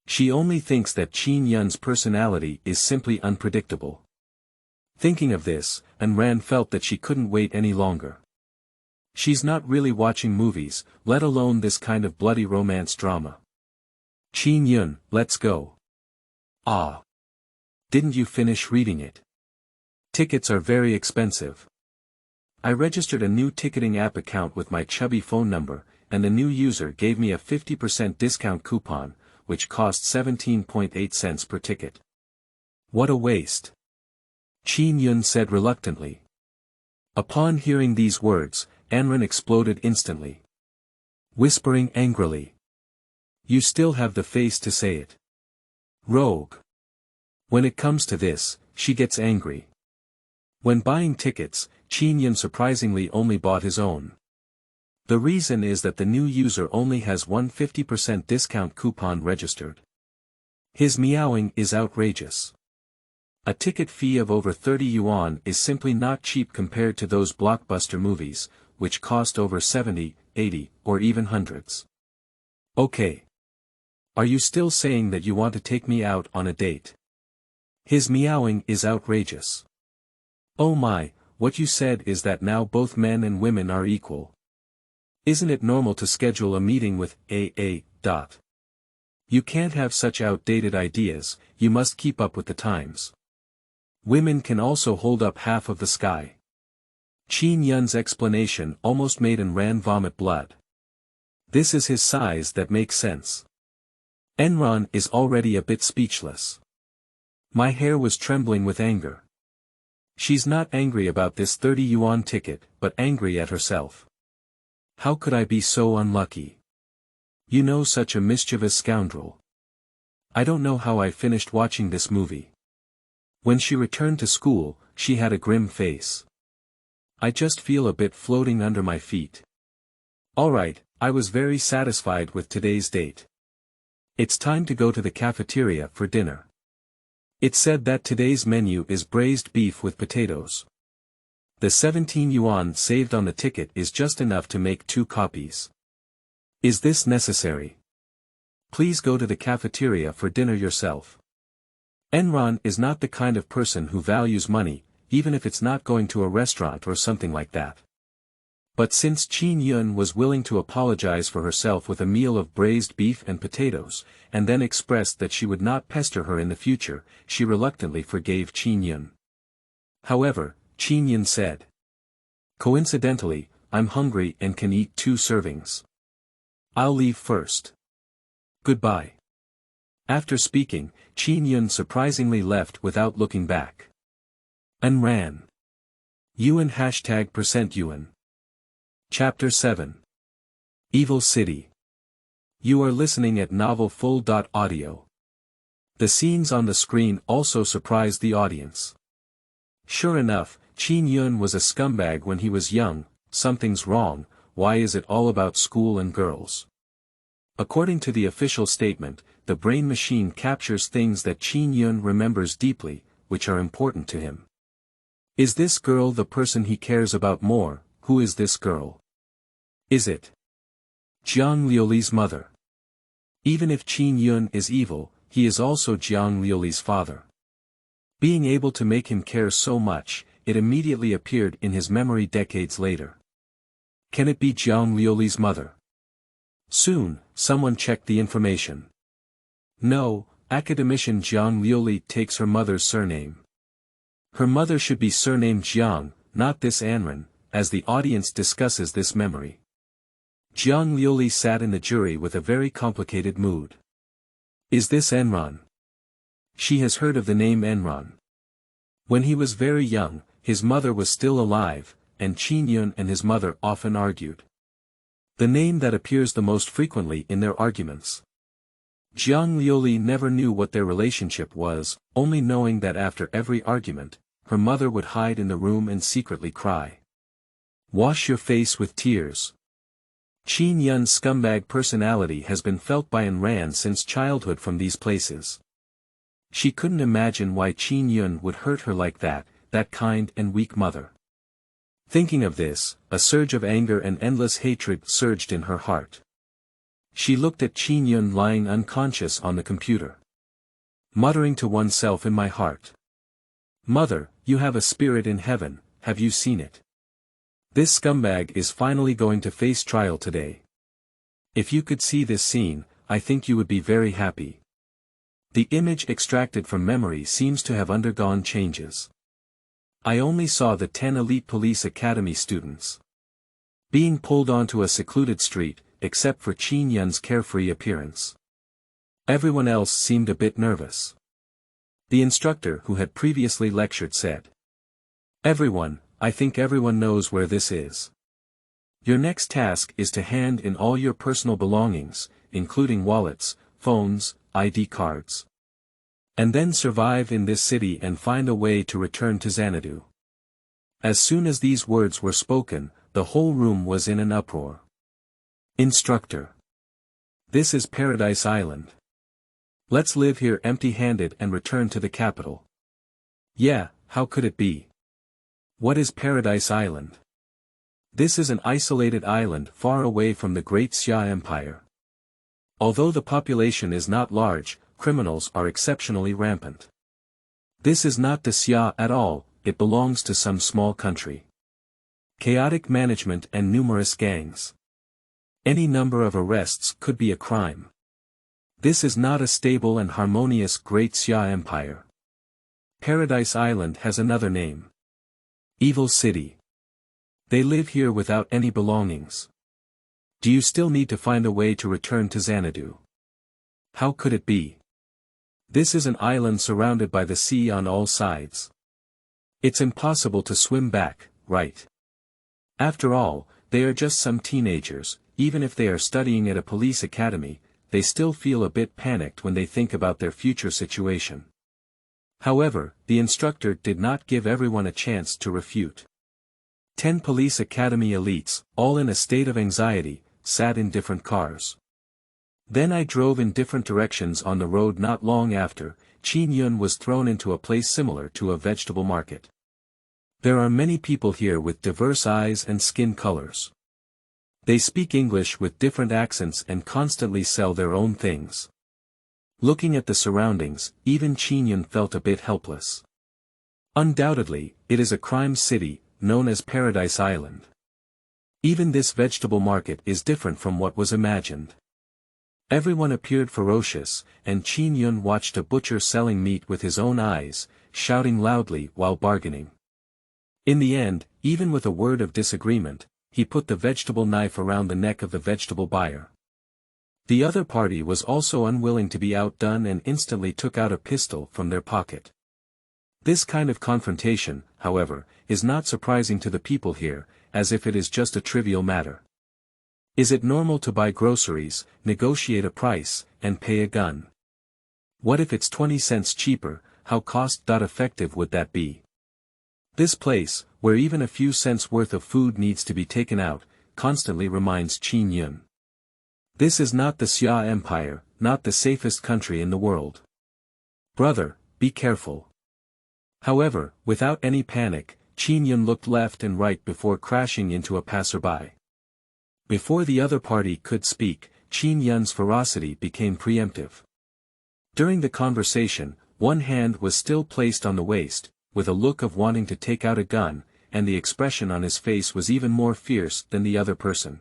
Speaker 1: She only thinks that Qin Yun's personality is simply unpredictable. Thinking of this, Enran felt that she couldn't wait any longer. She's not really watching movies, let alone this kind of bloody romance drama. Qin Yun, let's go. Ah. Didn't you finish reading it? Tickets are very expensive. I registered a new ticketing app account with my chubby phone number, and the new user gave me a 50% discount coupon, which cost 17.8 cents per ticket. What a waste. Qin Yun said reluctantly. Upon hearing these words, Enran exploded instantly. Whispering angrily. You still have the face to say it. Rogue. When it comes to this, she gets angry. When buying tickets, Qin Yun surprisingly only bought his own. The reason is that the new user only has one 50% discount coupon registered. His meowing is outrageous. A ticket fee of over 30 yuan is simply not cheap compared to those blockbuster movies, which cost over 70, 80, or even hundreds. Okay. Are you still saying that you want to take me out on a date? His meowing is outrageous. Oh my, what you said is that now both men and women are equal. Isn't it normal to schedule a meeting with a. You can't have such outdated ideas, you must keep up with the times. Women can also hold up half of the sky. Qin Yun's explanation almost made Enran vomit blood. This is his size that makes sense. Enran is already a bit speechless. My hair was trembling with anger. She's not angry about this 30 yuan ticket, but angry at herself. How could I be so unlucky? You know, such a mischievous scoundrel. I don't know how I finished watching this movie. When she returned to school, she had a grim face. I just feel a bit floating under my feet. Alright, I was very satisfied with today's date. It's time to go to the cafeteria for dinner. It said that today's menu is braised beef with potatoes. The 17 yuan saved on the ticket is just enough to make 2 copies. Is this necessary? Please go to the cafeteria for dinner yourself. Enran is not the kind of person who values money, even if it's not going to a restaurant or something like that. But since Qin Yun was willing to apologize for herself with a meal of braised beef and potatoes, and then expressed that she would not pester her in the future, she reluctantly forgave Qin Yun. However, Qin Yun said. Coincidentally, I'm hungry and can eat 2 servings. I'll leave first. Goodbye. After speaking, Qin Yun surprisingly left without looking back. Enran. Yuan #%Yuan. Chapter 7. Evil City. You are listening at novelfull.audio. The scenes on the screen also surprised the audience. Sure enough, Qin Yun was a scumbag when he was young. Something's wrong. Why is it all about school and girls? According to the official statement, the brain machine captures things that Qin Yun remembers deeply, which are important to him. Is this girl the person he cares about more? Who is this girl? Is it Jiang Liuli's mother? Even if Qin Yun is evil, he is also Jiang Liuli's father. Being able to make him care so much, it immediately appeared in his memory decades later. Can it be Jiang Liuli's mother? Soon, someone checked the information. No, academician Jiang Liuli takes her mother's surname. Her mother should be surnamed Jiang, not this Enran, as the audience discusses this memory. Jiang Liuli sat in the jury with a very complicated mood. Is this Enran? She has heard of the name Enran. When he was very young, his mother was still alive, and Qin Yun and his mother often argued. The name that appears the most frequently in their arguments. Jiang Liuli never knew what their relationship was, only knowing that after every argument, her mother would hide in the room and secretly cry. Wash your face with tears. Qin Yun's scumbag personality has been felt by Enran since childhood from these places. She couldn't imagine why Qin Yun would hurt her like that, that kind and weak mother. Thinking of this, a surge of anger and endless hatred surged in her heart. She looked at Qin Yun lying unconscious on the computer. Muttering to oneself in my heart. Mother, you have a spirit in heaven, have you seen it? This scumbag is finally going to face trial today. If you could see this scene, I think you would be very happy. The image extracted from memory seems to have undergone changes. I only saw the 10 elite police academy students being pulled onto a secluded street, except for Qin Yun's carefree appearance. Everyone else seemed a bit nervous. The instructor who had previously lectured said, "Everyone, I think everyone knows where this is. Your next task is to hand in all your personal belongings, including wallets, phones, ID cards. And then survive in this city and find a way to return to Xanadu." As soon as these words were spoken, the whole room was in an uproar. Instructor. This is Paradise Island. Let's live here empty-handed and return to the capital. Yeah, how could it be? What is Paradise Island? This is an isolated island far away from the great Xia Empire. Although the population is not large, criminals are exceptionally rampant. This is not the Xia at all, it belongs to some small country. Chaotic management and numerous gangs. Any number of arrests could be a crime. This is not a stable and harmonious great Xia Empire. Paradise Island has another name. Evil City. They live here without any belongings. Do you still need to find a way to return to Xanadu? How could it be? This is an island surrounded by the sea on all sides. It's impossible to swim back, right? After all, they are just some teenagers. Even if they are studying at a police academy, they still feel a bit panicked when they think about their future situation. However, the instructor did not give everyone a chance to refute. 10 police academy elites, all in a state of anxiety, sat in different cars. Then I drove in different directions on the road. Not long after, Qin Yun was thrown into a place similar to a vegetable market. There are many people here with diverse eyes and skin colors. They speak English with different accents and constantly sell their own things. Looking at the surroundings, even Qin Yun felt a bit helpless. Undoubtedly, it is a crime city, known as Paradise Island. Even this vegetable market is different from what was imagined. Everyone appeared ferocious, and Qin Yun watched a butcher selling meat with his own eyes, shouting loudly while bargaining. In the end, even with a word of disagreement, he put the vegetable knife around the neck of the vegetable buyer. The other party was also unwilling to be outdone and instantly took out a pistol from their pocket. This kind of confrontation, however, is not surprising to the people here, as if it is just a trivial matter. Is it normal to buy groceries, negotiate a price, and pay a gun? What if it's 20 cents cheaper? How cost-effective would that be? This place, where even a few cents worth of food needs to be taken out, constantly reminds Qin Yun. This is not the Xia Empire, not the safest country in the world. Brother, be careful. However, without any panic, Qin Yun looked left and right before crashing into a passerby. Before the other party could speak, Qin Yun's ferocity became preemptive. During the conversation, one hand was still placed on the waist, with a look of wanting to take out a gun, and the expression on his face was even more fierce than the other person.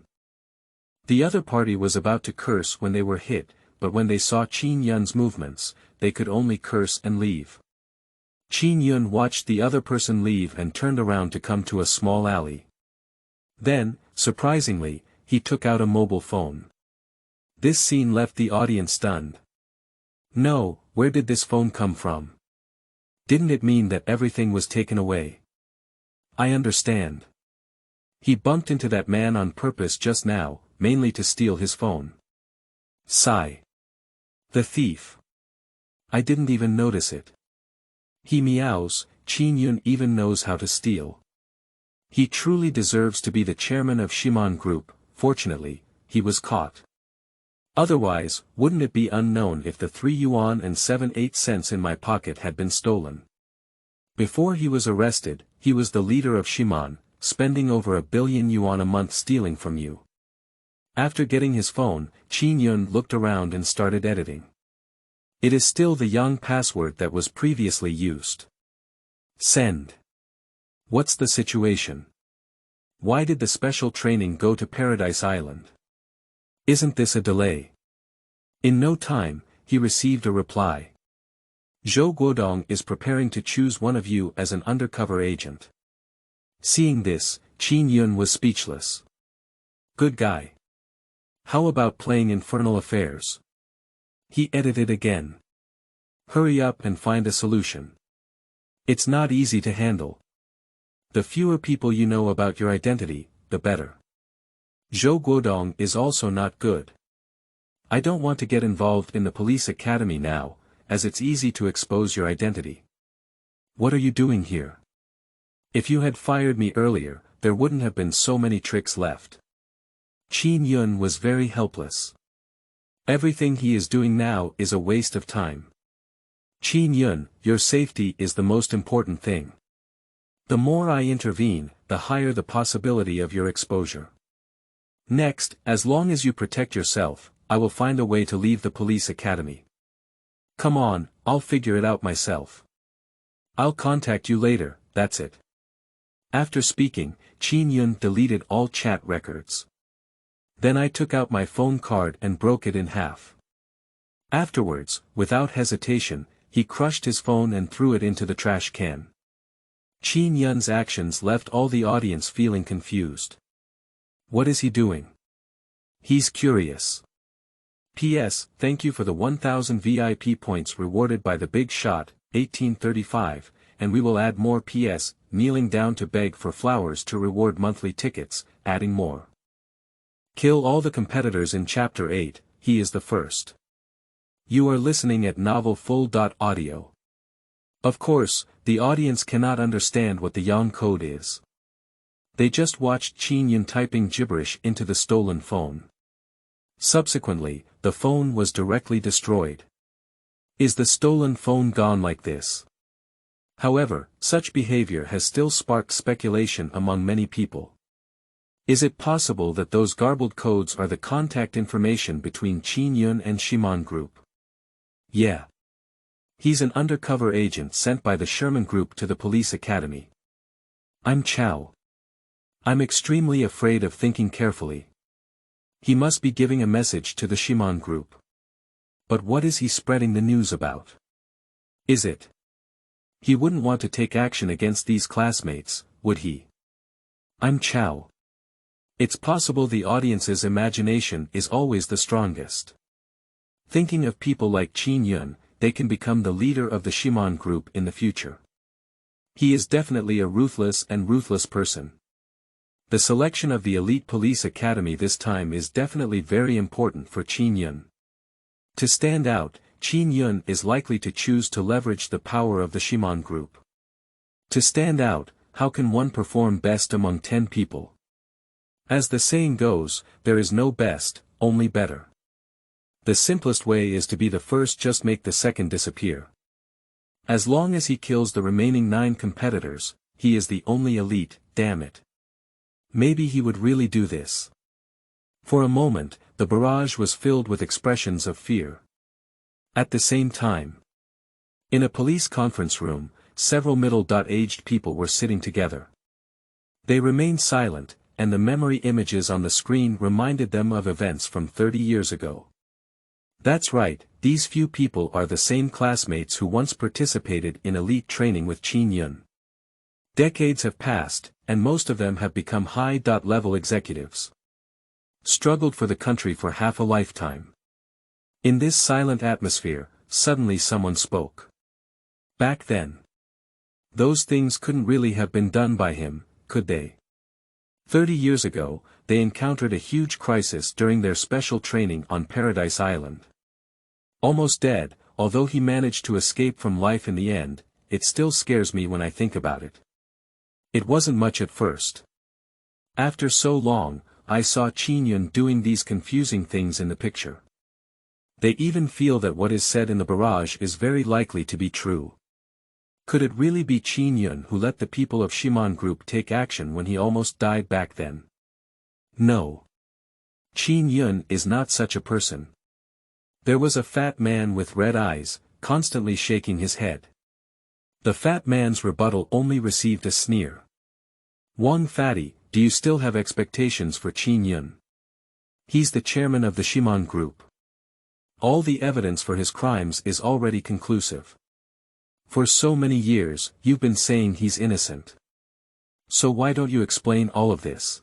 Speaker 1: The other party was about to curse when they were hit, but when they saw Qin Yun's movements, they could only curse and leave. Qin Yun watched the other person leave and turned around to come to a small alley. Then, surprisingly, he took out a mobile phone. This scene left the audience stunned. No, where did this phone come from? Didn't it mean that everything was taken away? I understand. He bumped into that man on purpose just now, mainly to steal his phone. Sigh. The thief. I didn't even notice it. He meows. Qin Yun even knows how to steal. He truly deserves to be the chairman of Shimon Group. Fortunately, he was caught. Otherwise, wouldn't it be unknown if the 3 yuan and 7/8 cents in my pocket had been stolen? Before he was arrested, he was the leader of Shiman, spending over $1 billion a month stealing from you. After getting his phone, Qin Yun looked around and started editing. It is still the Yang password that was previously used. Send. What's the situation? Why did the special training go to Paradise Island? Isn't this a delay? In no time, he received a reply. Zhou Guodong is preparing to choose one of you as an undercover agent. Seeing this, Qin Yun was speechless. Good guy. How about playing Infernal Affairs? He edited again. Hurry up and find a solution. It's not easy to handle. The fewer people you know about your identity, the better. Zhou Guodong is also not good. I don't want to get involved in the police academy now, as it's easy to expose your identity. What are you doing here? If you had fired me earlier, there wouldn't have been so many tricks left. Qin Yun was very helpless. Everything he is doing now is a waste of time. Qin Yun, your safety is the most important thing. The more I intervene, the higher the possibility of your exposure. Next, as long as you protect yourself, I will find a way to leave the police academy. Come on, I'll figure it out myself. I'll contact you later, that's it. After speaking, Qin Yun deleted all chat records. Then I took out my phone card and broke it in half. Afterwards, without hesitation, he crushed his phone and threw it into the trash can. Qin Yun's actions left all the audience feeling confused. What is he doing? He's curious. P.S. Thank you for the 1000 VIP points rewarded by the Big Shot, 1835, and we will add more. P.S. Kneeling down to beg for flowers to reward monthly tickets, adding more. Kill all the competitors in Chapter 8, he is the first. You are listening at Novel Full.audio. Of course, the audience cannot understand what the Yang code is. They just watched Qin Yun typing gibberish into the stolen phone. Subsequently, the phone was directly destroyed. Is the stolen phone gone like this? However, such behavior has still sparked speculation among many people. Is it possible that those garbled codes are the contact information between Qin Yun and Shiman Group? Yeah. He's an undercover agent sent by the Sherman Group to the police academy. I'm Chow. I'm extremely afraid of thinking carefully. He must be giving a message to the Shiman Group. But what is he spreading the news about? Is it? He wouldn't want to take action against these classmates, would he? I'm Chow. It's possible the audience's imagination is always the strongest. Thinking of people like Qin Yun, they can become the leader of the Shiman Group in the future. He is definitely a ruthless person. The selection of the elite police academy this time is definitely very important for Qin Yun. To stand out, Qin Yun is likely to choose to leverage the power of the Shiman Group. To stand out, how can one perform best among 10 people? As the saying goes, there is no best, only better. The simplest way is to be the first, just make the second disappear. As long as he kills the remaining 9 competitors, he is the only elite, damn it. Maybe he would really do this. For a moment, the barrage was filled with expressions of fear. At the same time, in a police conference room, several middle-aged people were sitting together. They remained silent, and the memory images on the screen reminded them of events from 30 years ago. That's right, these few people are the same classmates who once participated in elite training with Qin Yun. Decades have passed, and most of them have become high-level executives. Struggled for the country for half a lifetime. In this silent atmosphere, suddenly someone spoke. Back then, those things couldn't really have been done by him, could they? 30 years ago, they encountered a huge crisis during their special training on Paradise Island. Almost dead, although he managed to escape from life in the end, it still scares me when I think about it. It wasn't much at first. After so long, I saw Qin Yun doing these confusing things in the picture. They even feel that what is said in the barrage is very likely to be true. Could it really be Qin Yun who let the people of Shimon Group take action when he almost died back then? No. Qin Yun is not such a person. There was a fat man with red eyes, constantly shaking his head. The fat man's rebuttal only received a sneer. Wang Fatty, do you still have expectations for Qin Yun? He's the chairman of the Shimon Group. All the evidence for his crimes is already conclusive. For so many years, you've been saying he's innocent. So why don't you explain all of this?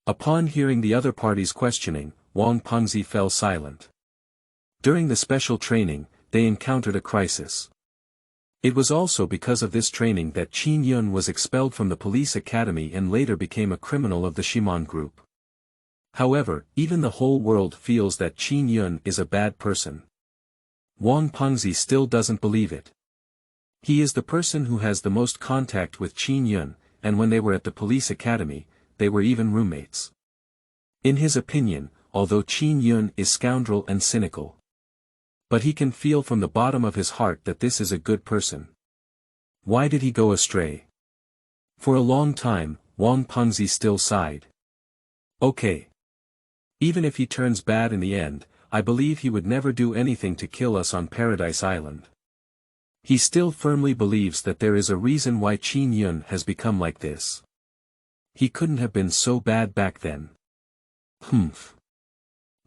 Speaker 1: Upon hearing the other party's questioning, Wang Pengzi fell silent. During the special training, they encountered a crisis. It was also because of this training that Qin Yun was expelled from the police academy and later became a criminal of the Shimon Group. However, even the whole world feels that Qin Yun is a bad person. Wang Pengzi still doesn't believe it. He is the person who has the most contact with Qin Yun, and when they were at the police academy, they were even roommates. In his opinion, although Qin Yun is scoundrel and cynical, but he can feel from the bottom of his heart that this is a good person. Why did he go astray? For a long time, Wang Pengzi still sighed. Okay. Even if he turns bad in the end, I believe he would never do anything to kill us on Paradise Island. He still firmly believes that there is a reason why Qin Yun has become like this. He couldn't have been so bad back then. Humph.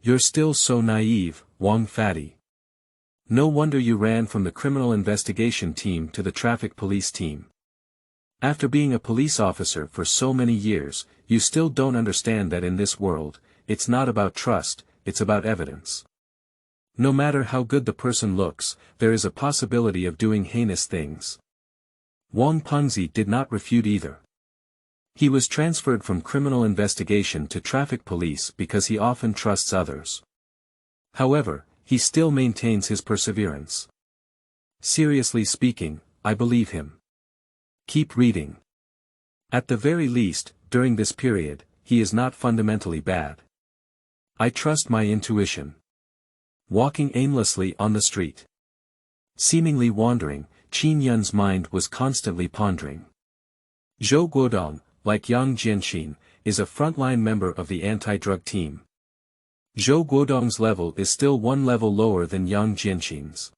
Speaker 1: You're still so naive, Wang Fatty. No wonder you ran from the criminal investigation team to the traffic police team. After being a police officer for so many years, you still don't understand that in this world, it's not about trust, it's about evidence. No matter how good the person looks, there is a possibility of doing heinous things. Wang Pengzi did not refute either. He was transferred from criminal investigation to traffic police because he often trusts others. However, he still maintains his perseverance. Seriously speaking, I believe him. Keep reading. At the very least, during this period, he is not fundamentally bad. I trust my intuition. Walking aimlessly on the street. Seemingly wandering, Qin Yun's mind was constantly pondering. Zhou Guodong, like Yang Jianxin, is a frontline member of the anti-drug team. Zhou Guodong's level is still one level lower than Yang Jianxin's.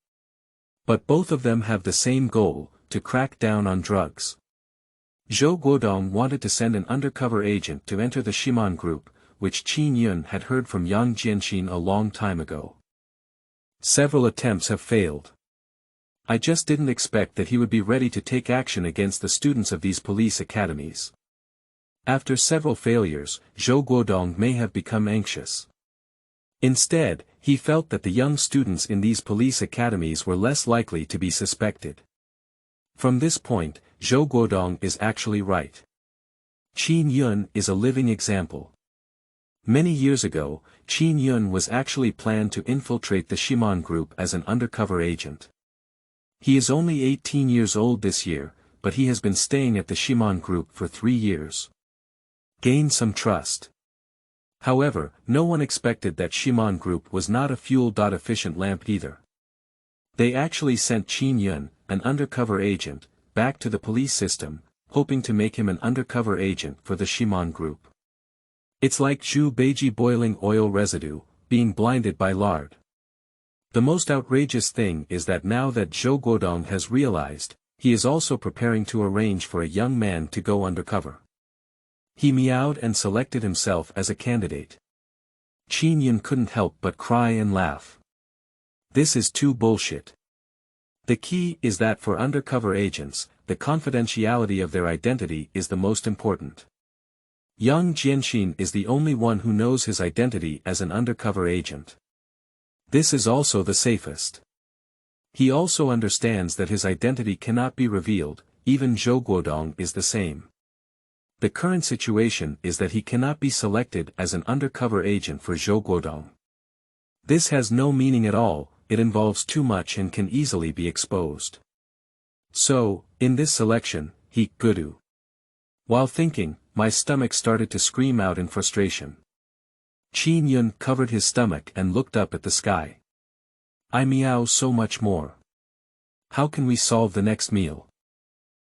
Speaker 1: But both of them have the same goal, to crack down on drugs. Zhou Guodong wanted to send an undercover agent to enter the Shimon Group, which Qin Yun had heard from Yang Jianxin a long time ago. Several attempts have failed. I just didn't expect that he would be ready to take action against the students of these police academies. After several failures, Zhou Guodong may have become anxious. Instead, he felt that the young students in these police academies were less likely to be suspected. From this point, Zhou Guodong is actually right. Qin Yun is a living example. Many years ago, Qin Yun was actually planned to infiltrate the Shimon Group as an undercover agent. He is only 18 years old this year, but he has been staying at the Shimon Group for 3 years. Gain some trust. However, no one expected that Shimon Group was not a fuel-efficient lamp either. They actually sent Qin Yun, an undercover agent, back to the police system, hoping to make him an undercover agent for the Shimon Group. It's like Zhu Beiji boiling oil residue, being blinded by lard. The most outrageous thing is that now that Zhou Guodong has realized, he is also preparing to arrange for a young man to go undercover. He meowed and selected himself as a candidate. Qin Yun couldn't help but cry and laugh. This is too bullshit. The key is that for undercover agents, the confidentiality of their identity is the most important. Yang Jianxin is the only one who knows his identity as an undercover agent. This is also the safest. He also understands that his identity cannot be revealed, even Zhou Guodong is the same. The current situation is that he cannot be selected as an undercover agent for Zhou Guodong. This has no meaning at all, it involves too much and can easily be exposed. So, in this selection, he Gudu. While thinking, my stomach started to scream out in frustration. Qin Yun covered his stomach and looked up at the sky. I meow so much more. How can we solve the next meal?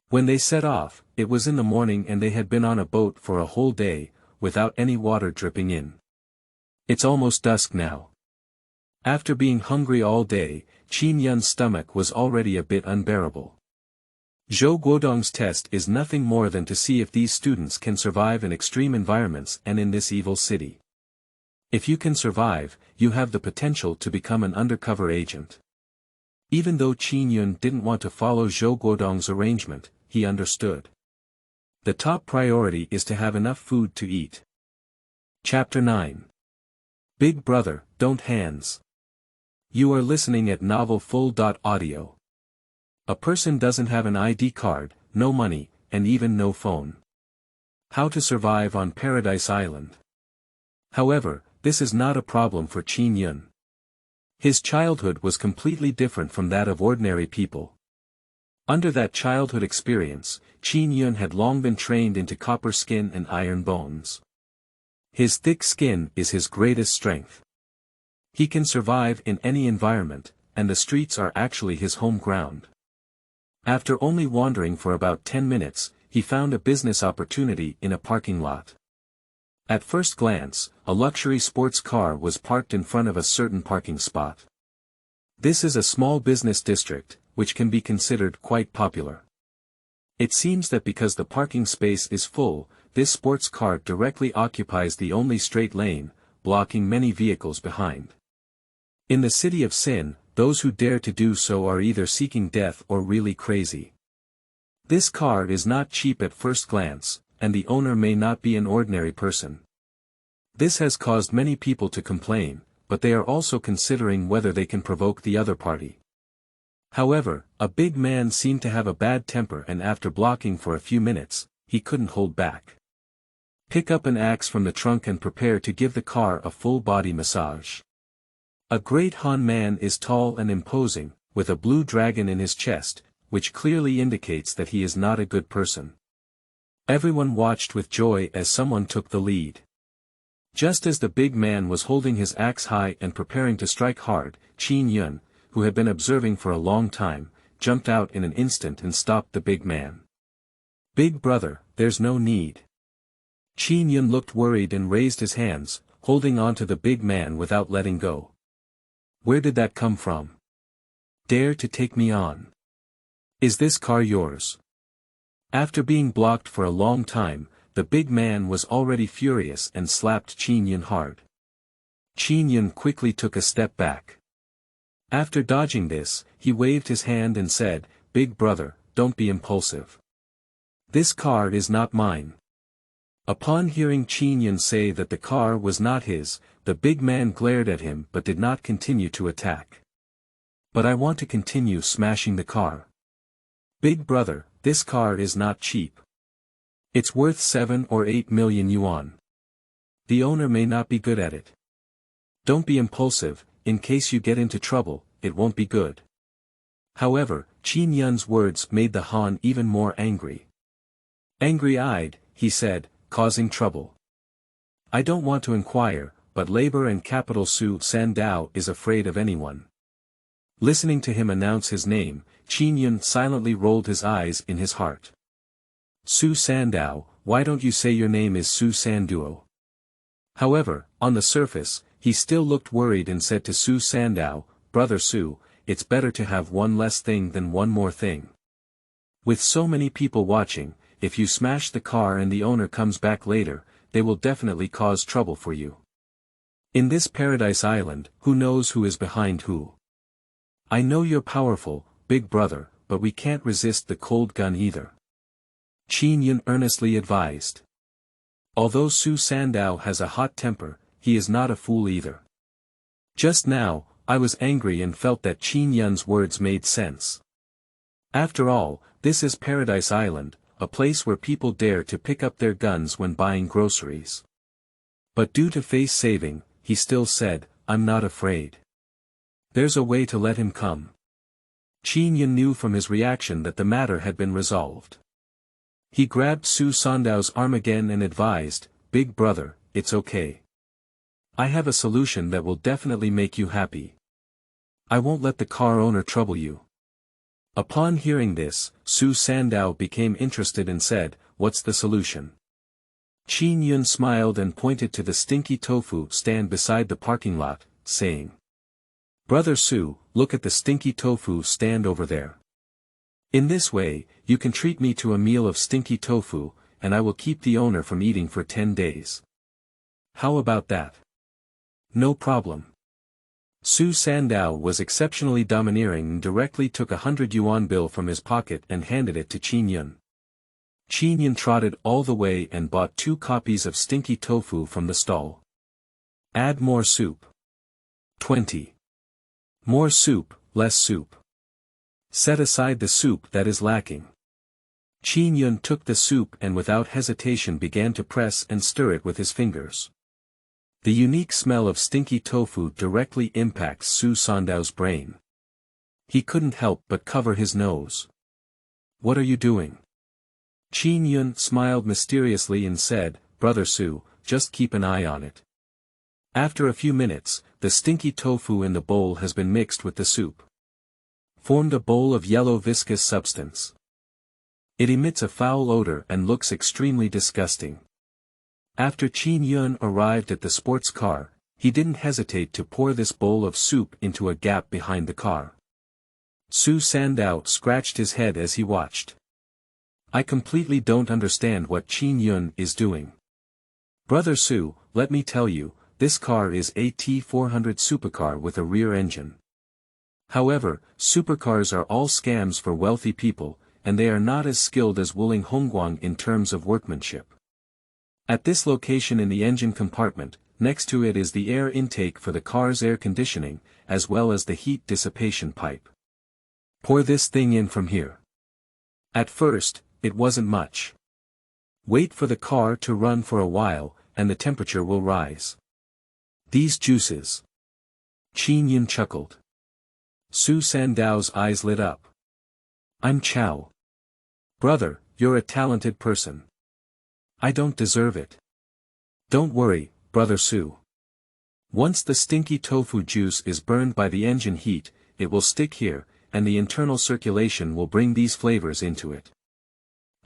Speaker 1: When they set off, it was in the morning and they had been on a boat for a whole day, without any water dripping in. It's almost dusk now. After being hungry all day, Qin Yun's stomach was already a bit unbearable. Zhou Guodong's test is nothing more than to see if these students can survive in extreme environments and in this evil city. If you can survive, you have the potential to become an undercover agent. Even though Qin Yun didn't want to follow Zhou Guodong's arrangement, he understood. The top priority is to have enough food to eat. Chapter 9. Big Brother, Don't Hands. You are listening at Novel Full.audio. A person doesn't have an ID card, no money, and even no phone. How to survive on Paradise Island. However, this is not a problem for Qin Yun. His childhood was completely different from that of ordinary people. Under that childhood experience, Qin Yun had long been trained into copper skin and iron bones. His thick skin is his greatest strength. He can survive in any environment, and the streets are actually his home ground. After only wandering for about 10 minutes, he found a business opportunity in a parking lot. At first glance, a luxury sports car was parked in front of a certain parking spot. This is a small business district, which can be considered quite popular. It seems that because the parking space is full, this sports car directly occupies the only straight lane, blocking many vehicles behind. In the city of Sin, those who dare to do so are either seeking death or really crazy. This car is not cheap at first glance, and the owner may not be an ordinary person. This has caused many people to complain, but they are also considering whether they can provoke the other party. However, a big man seemed to have a bad temper and after blocking for a few minutes, he couldn't hold back. Pick up an axe from the trunk and prepare to give the car a full-body massage. A great Han man is tall and imposing, with a blue dragon in his chest, which clearly indicates that he is not a good person. Everyone watched with joy as someone took the lead. Just as the big man was holding his axe high and preparing to strike hard, Qin Yun, who had been observing for a long time, jumped out in an instant and stopped the big man. "Big brother, there's no need." Qin Yun looked worried and raised his hands, holding on to the big man without letting go. "Where did that come from? Dare to take me on? Is this car yours?" After being blocked for a long time, the big man was already furious and slapped Qin Yun hard. Qin Yun quickly took a step back. After dodging this, he waved his hand and said, "Big brother, don't be impulsive. This car is not mine." Upon hearing Qin Yun say that the car was not his, the big man glared at him but did not continue to attack. "But I want to continue smashing the car. Big brother, this car is not cheap. It's worth 7 or 8 million yuan. The owner may not be good at it. Don't be impulsive, in case you get into trouble, it won't be good." However, Qin Yun's words made the Han even more angry. Angry-eyed, he said, "Causing trouble. I don't want to inquire, but labor and capital Su Sandao is afraid of anyone." Listening to him announce his name, Qin Yun silently rolled his eyes in his heart. "Su Sandao, why don't you say your name is Su Sanduo?" However, on the surface, he still looked worried and said to Su Sandao, "Brother Su, it's better to have one less thing than one more thing. With so many people watching, if you smash the car and the owner comes back later, they will definitely cause trouble for you. In this Paradise Island, who knows who is behind who? I know you're powerful, big brother, but we can't resist the cold gun either," Qin Yun earnestly advised. Although Su Sandao has a hot temper, he is not a fool either. Just now, I was angry and felt that Qin Yun's words made sense. After all, this is Paradise Island, a place where people dare to pick up their guns when buying groceries. But due to face saving, he still said, "I'm not afraid. There's a way to let him come." Qin Yun knew from his reaction that the matter had been resolved. He grabbed Su Sandao's arm again and advised, "Big brother, it's okay. I have a solution that will definitely make you happy. I won't let the car owner trouble you." Upon hearing this, Su Sandow became interested and said, "What's the solution?" Qin Yun smiled and pointed to the stinky tofu stand beside the parking lot, saying, "Brother Su, look at the stinky tofu stand over there. In this way, you can treat me to a meal of stinky tofu, and I will keep the owner from eating for 10 days. How about that?" "No problem." Su Sandow was exceptionally domineering and directly took a 100 yuan bill from his pocket and handed it to Qin Yun. Qin Yun trotted all the way and bought 2 copies of stinky tofu from the stall. "Add more soup." 20. "More soup, less soup. Set aside the soup that is lacking." Qin Yun took the soup and without hesitation began to press and stir it with his fingers. The unique smell of stinky tofu directly impacts Su Sandow's brain. He couldn't help but cover his nose. "What are you doing?" Qin Yun smiled mysteriously and said, "Brother Su, just keep an eye on it." After a few minutes, the stinky tofu in the bowl has been mixed with the soup. Formed a bowl of yellow viscous substance. It emits a foul odor and looks extremely disgusting. After Qin Yun arrived at the sports car, he didn't hesitate to pour this bowl of soup into a gap behind the car. Su Sandow scratched his head as he watched. "I completely don't understand what Qin Yun is doing. Brother Su, let me tell you, this car is a T400 supercar with a rear engine. However, supercars are all scams for wealthy people, and they are not as skilled as Wuling Hongguang in terms of workmanship. At this location in the engine compartment, next to it is the air intake for the car's air conditioning, as well as the heat dissipation pipe. Pour this thing in from here. At first, it wasn't much. Wait for the car to run for a while, and the temperature will rise. These juices." Qin Yun chuckled. Su Sandow's eyes lit up. "I'm Chow. Brother, you're a talented person. I don't deserve it. Don't worry, Brother Su. Once the stinky tofu juice is burned by the engine heat, it will stick here, and the internal circulation will bring these flavors into it.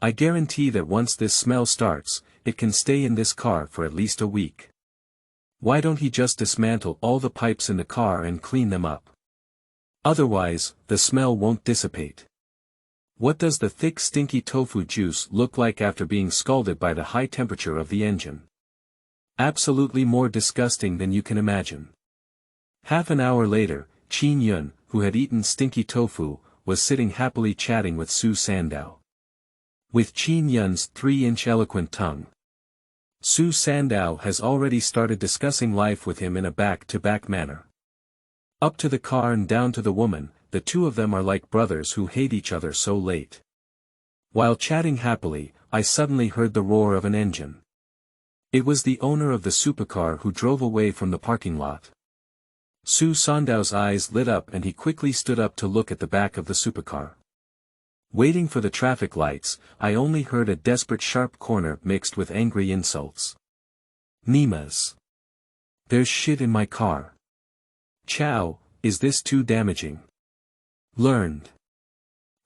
Speaker 1: I guarantee that once this smell starts, it can stay in this car for at least a week. Why don't he just dismantle all the pipes in the car and clean them up? Otherwise, the smell won't dissipate. What does the thick stinky tofu juice look like after being scalded by the high temperature of the engine? Absolutely more disgusting than you can imagine." Half an hour later, Qin Yun, who had eaten stinky tofu, was sitting happily chatting with Su Sandow. With Qin Yun's 3-inch eloquent tongue, Su Sandow has already started discussing life with him in a back-to-back manner. Up to the car and down to the woman, the two of them are like brothers who hate each other so late. While chatting happily, I suddenly heard the roar of an engine. It was the owner of the supercar who drove away from the parking lot. Su Sandow's eyes lit up and he quickly stood up to look at the back of the supercar. Waiting for the traffic lights, I only heard a desperate sharp corner mixed with angry insults. "Nimas. There's shit in my car. Chow, is this too damaging? Learned."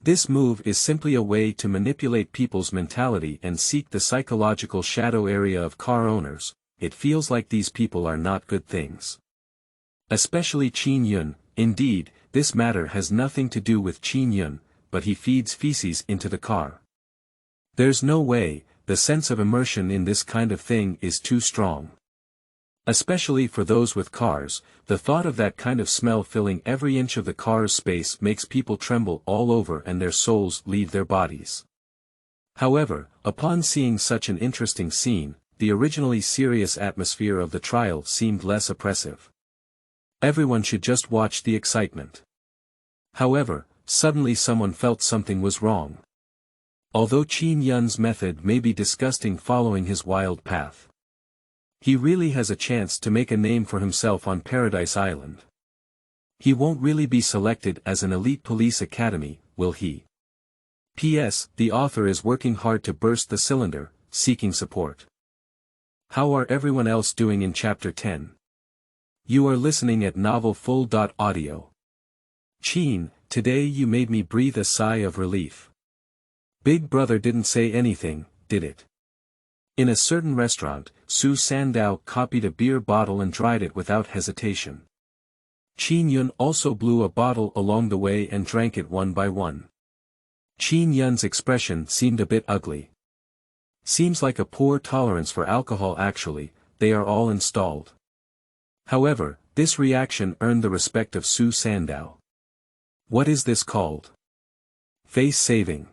Speaker 1: This move is simply a way to manipulate people's mentality and seek the psychological shadow area of car owners. It feels like these people are not good things. Especially Qin Yun. Indeed, this matter has nothing to do with Qin Yun, but he feeds feces into the car. There's no way, the sense of immersion in this kind of thing is too strong. Especially for those with cars, the thought of that kind of smell filling every inch of the car's space makes people tremble all over and their souls leave their bodies. However, upon seeing such an interesting scene, the originally serious atmosphere of the trial seemed less oppressive. Everyone should just watch the excitement. However, suddenly someone felt something was wrong. Although Qin Yun's method may be disgusting following his wild path, he really has a chance to make a name for himself on Paradise Island. He won't really be selected as an elite police academy, will he? P.S. The author is working hard to burst the cylinder, seeking support. How are everyone else doing in Chapter 10? You are listening at novelfull.audio. Qin, Today you made me breathe a sigh of relief. Big Brother didn't say anything, did it? In a certain restaurant, Su Sandao copied a beer bottle and dried it without hesitation. Qin Yun also blew a bottle along the way and drank it one by one. Qin Yun's expression seemed a bit ugly. Seems like a poor tolerance for alcohol actually, they are all installed. However, this reaction earned the respect of Su Sandao. What is this called? Face saving.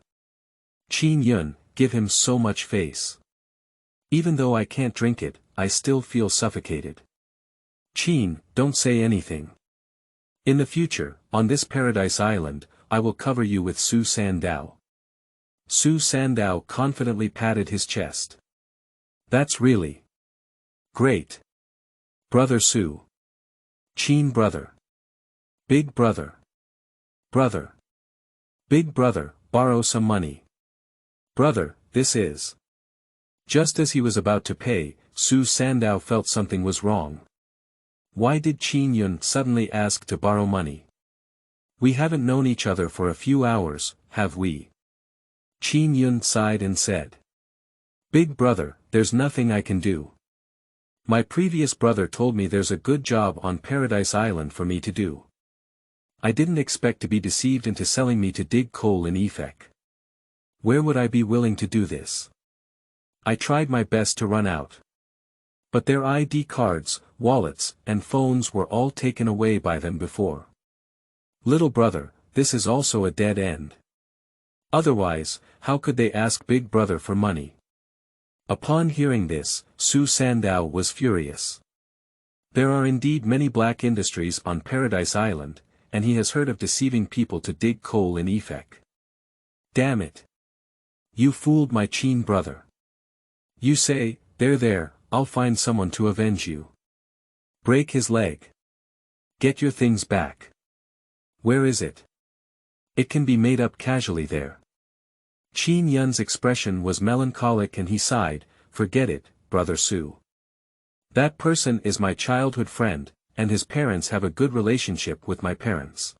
Speaker 1: Qin Yun, give him so much face. Even though I can't drink it, I still feel suffocated. Qin, don't say anything. In the future, on this paradise island, I will cover you with Su Sandao. Su Sandao confidently patted his chest. That's really great. Brother Su. Qin brother. Big brother. Brother. Big brother, borrow some money. Brother, this is. Just as he was about to pay, Su Sandao felt something was wrong. Why did Qin Yun suddenly ask to borrow money? We haven't known each other for a few hours, have we? Qin Yun sighed and said. Big brother, there's nothing I can do. My previous brother told me there's a good job on Paradise Island for me to do. I didn't expect to be deceived into selling me to dig coal in Efek. Where would I be willing to do this? I tried my best to run out. But their ID cards, wallets, and phones were all taken away by them before. Little brother, this is also a dead end. Otherwise, how could they ask Big Brother for money? Upon hearing this, Su Sandao was furious. There are indeed many black industries on Paradise Island, and he has heard of deceiving people to dig coal in Efek. Damn it. You fooled my Qin brother. You say, there, I'll find someone to avenge you. Break his leg. Get your things back. Where is it? It can be made up casually there. Qin Yun's expression was melancholic and he sighed, forget it, brother Su. That person is my childhood friend, and his parents have a good relationship with my parents.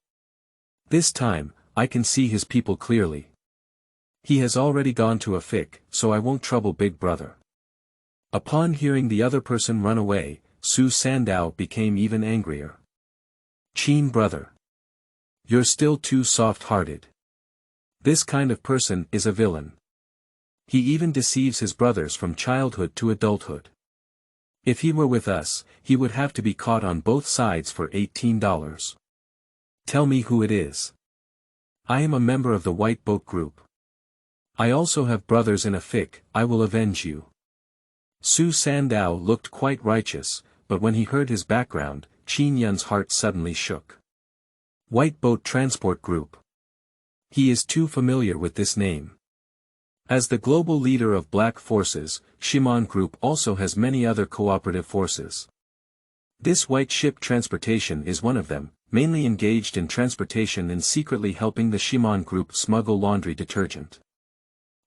Speaker 1: This time, I can see his people clearly. He has already gone to a fic, so I won't trouble Big Brother. Upon hearing the other person run away, Su Sandao became even angrier. Qin brother. You're still too soft-hearted. This kind of person is a villain. He even deceives his brothers from childhood to adulthood. If he were with us, he would have to be caught on both sides for $18. Tell me who it is. I am a member of the White Boat Group. I also have brothers in a fic, I will avenge you. Su Sandao looked quite righteous, but when he heard his background, Qin Yun's heart suddenly shook. White Boat Transport Group. He is too familiar with this name. As the global leader of black forces, Shimon Group also has many other cooperative forces. This white ship transportation is one of them, mainly engaged in transportation and secretly helping the Shimon Group smuggle laundry detergent.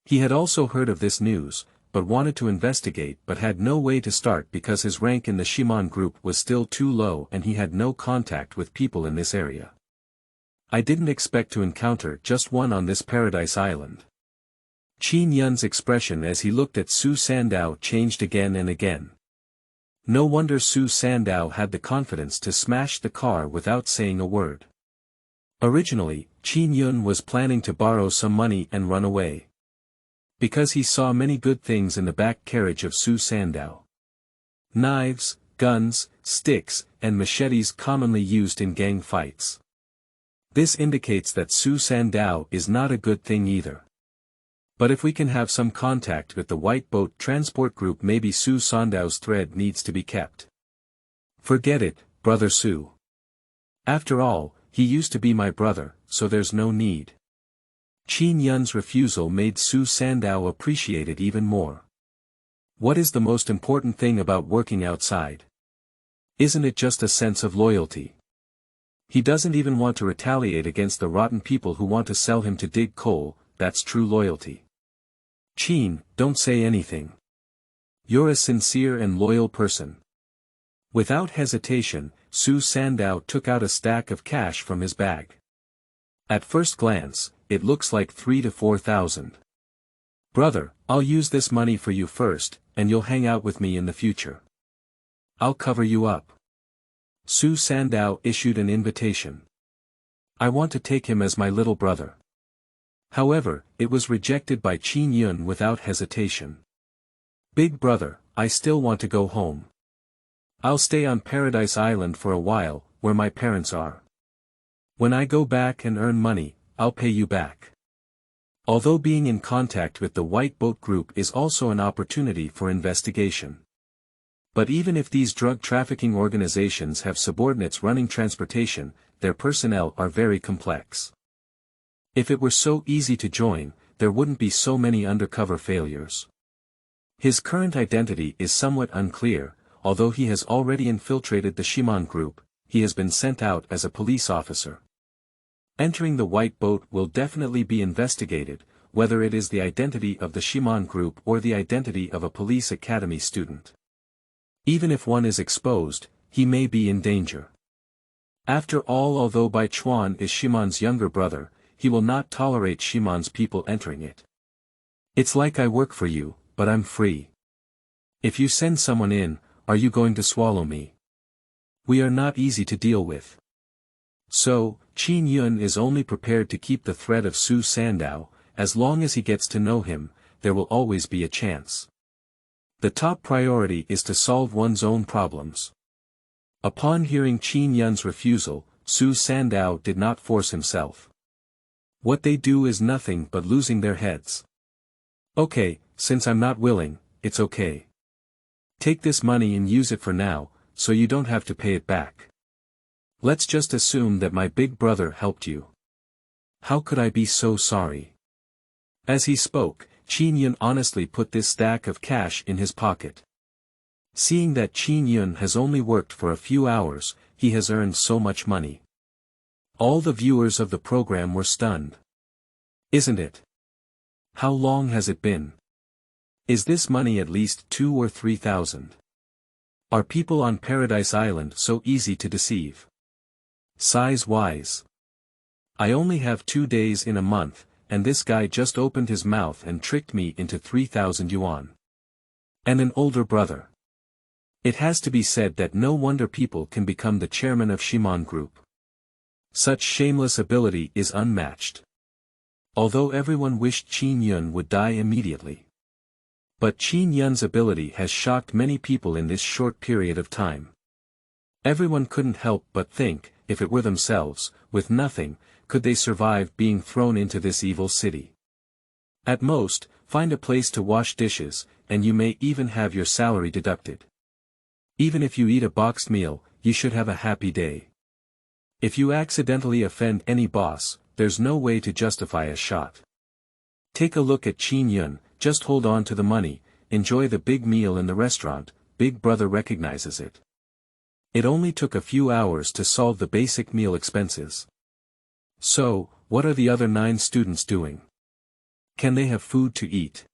Speaker 1: He had also heard of this news, but wanted to investigate but had no way to start because his rank in the Shimon Group was still too low and he had no contact with people in this area. I didn't expect to encounter just one on this paradise island. Qin Yun's expression as he looked at Su Sandao changed again and again. No wonder Su Sandao had the confidence to smash the car without saying a word. Originally, Qin Yun was planning to borrow some money and run away. Because he saw many good things in the back carriage of Su Sandao. Knives, guns, sticks, and machetes commonly used in gang fights. This indicates that Su Sandao is not a good thing either. But if we can have some contact with the White Boat Transport Group, maybe Su Sandao's thread needs to be kept. Forget it, brother Su. After all, he used to be my brother, so there's no need. Qin Yun's refusal made Su Sandao appreciate it even more. What is the most important thing about working outside? Isn't it just a sense of loyalty? He doesn't even want to retaliate against the rotten people who want to sell him to dig coal, that's true loyalty. Qin, don't say anything. You're a sincere and loyal person. Without hesitation, Su Sandao took out a stack of cash from his bag. At first glance, it looks like 3 to 4,000. Brother, I'll use this money for you first, and you'll hang out with me in the future. I'll cover you up. Su Sandao issued an invitation. I want to take him as my little brother. However, it was rejected by Qin Yun without hesitation. Big brother, I still want to go home. I'll stay on Paradise Island for a while, where my parents are. When I go back and earn money, I'll pay you back. Although being in contact with the White Boat Group is also an opportunity for investigation. But even if these drug trafficking organizations have subordinates running transportation, their personnel are very complex. If it were so easy to join, there wouldn't be so many undercover failures. His current identity is somewhat unclear, although he has already infiltrated the Shimon group, he has been sent out as a police officer. Entering the White Boat will definitely be investigated, whether it is the identity of the Shimon group or the identity of a police academy student. Even if one is exposed, he may be in danger. After all, although Bai Chuan is Shimon's younger brother, he will not tolerate Shimon's people entering it. It's like I work for you, but I'm free. If you send someone in, are you going to swallow me? We are not easy to deal with. So, Qin Yun is only prepared to keep the threat of Su Sandao. As long as he gets to know him, there will always be a chance. The top priority is to solve one's own problems. Upon hearing Qin Yun's refusal, Su Sandao did not force himself. What they do is nothing but losing their heads. Okay, since I'm not willing, it's okay. Take this money and use it for now, so you don't have to pay it back. Let's just assume that my big brother helped you. How could I be so sorry? As he spoke, Qin Yun honestly put this stack of cash in his pocket. Seeing that Qin Yun has only worked for a few hours, he has earned so much money. All the viewers of the program were stunned. Isn't it? How long has it been? Is this money at least 2 or 3,000? Are people on Paradise Island so easy to deceive? Size-wise. I only have 2 days in a month, and this guy just opened his mouth and tricked me into 3,000 yuan. And an older brother. It has to be said that no wonder people can become the chairman of Shimon Group. Such shameless ability is unmatched. Although everyone wished Qin Yun would die immediately. But Qin Yun's ability has shocked many people in this short period of time. Everyone couldn't help but think, if it were themselves, with nothing, could they survive being thrown into this evil city? At most, find a place to wash dishes, and you may even have your salary deducted. Even if you eat a boxed meal, you should have a happy day. If you accidentally offend any boss, there's no way to justify a shot. Take a look at Qin Yun, just hold on to the money, enjoy the big meal in the restaurant, Big Brother recognizes it. It only took a few hours to solve the basic meal expenses. So, what are the other 9 students doing? Can they have food to eat?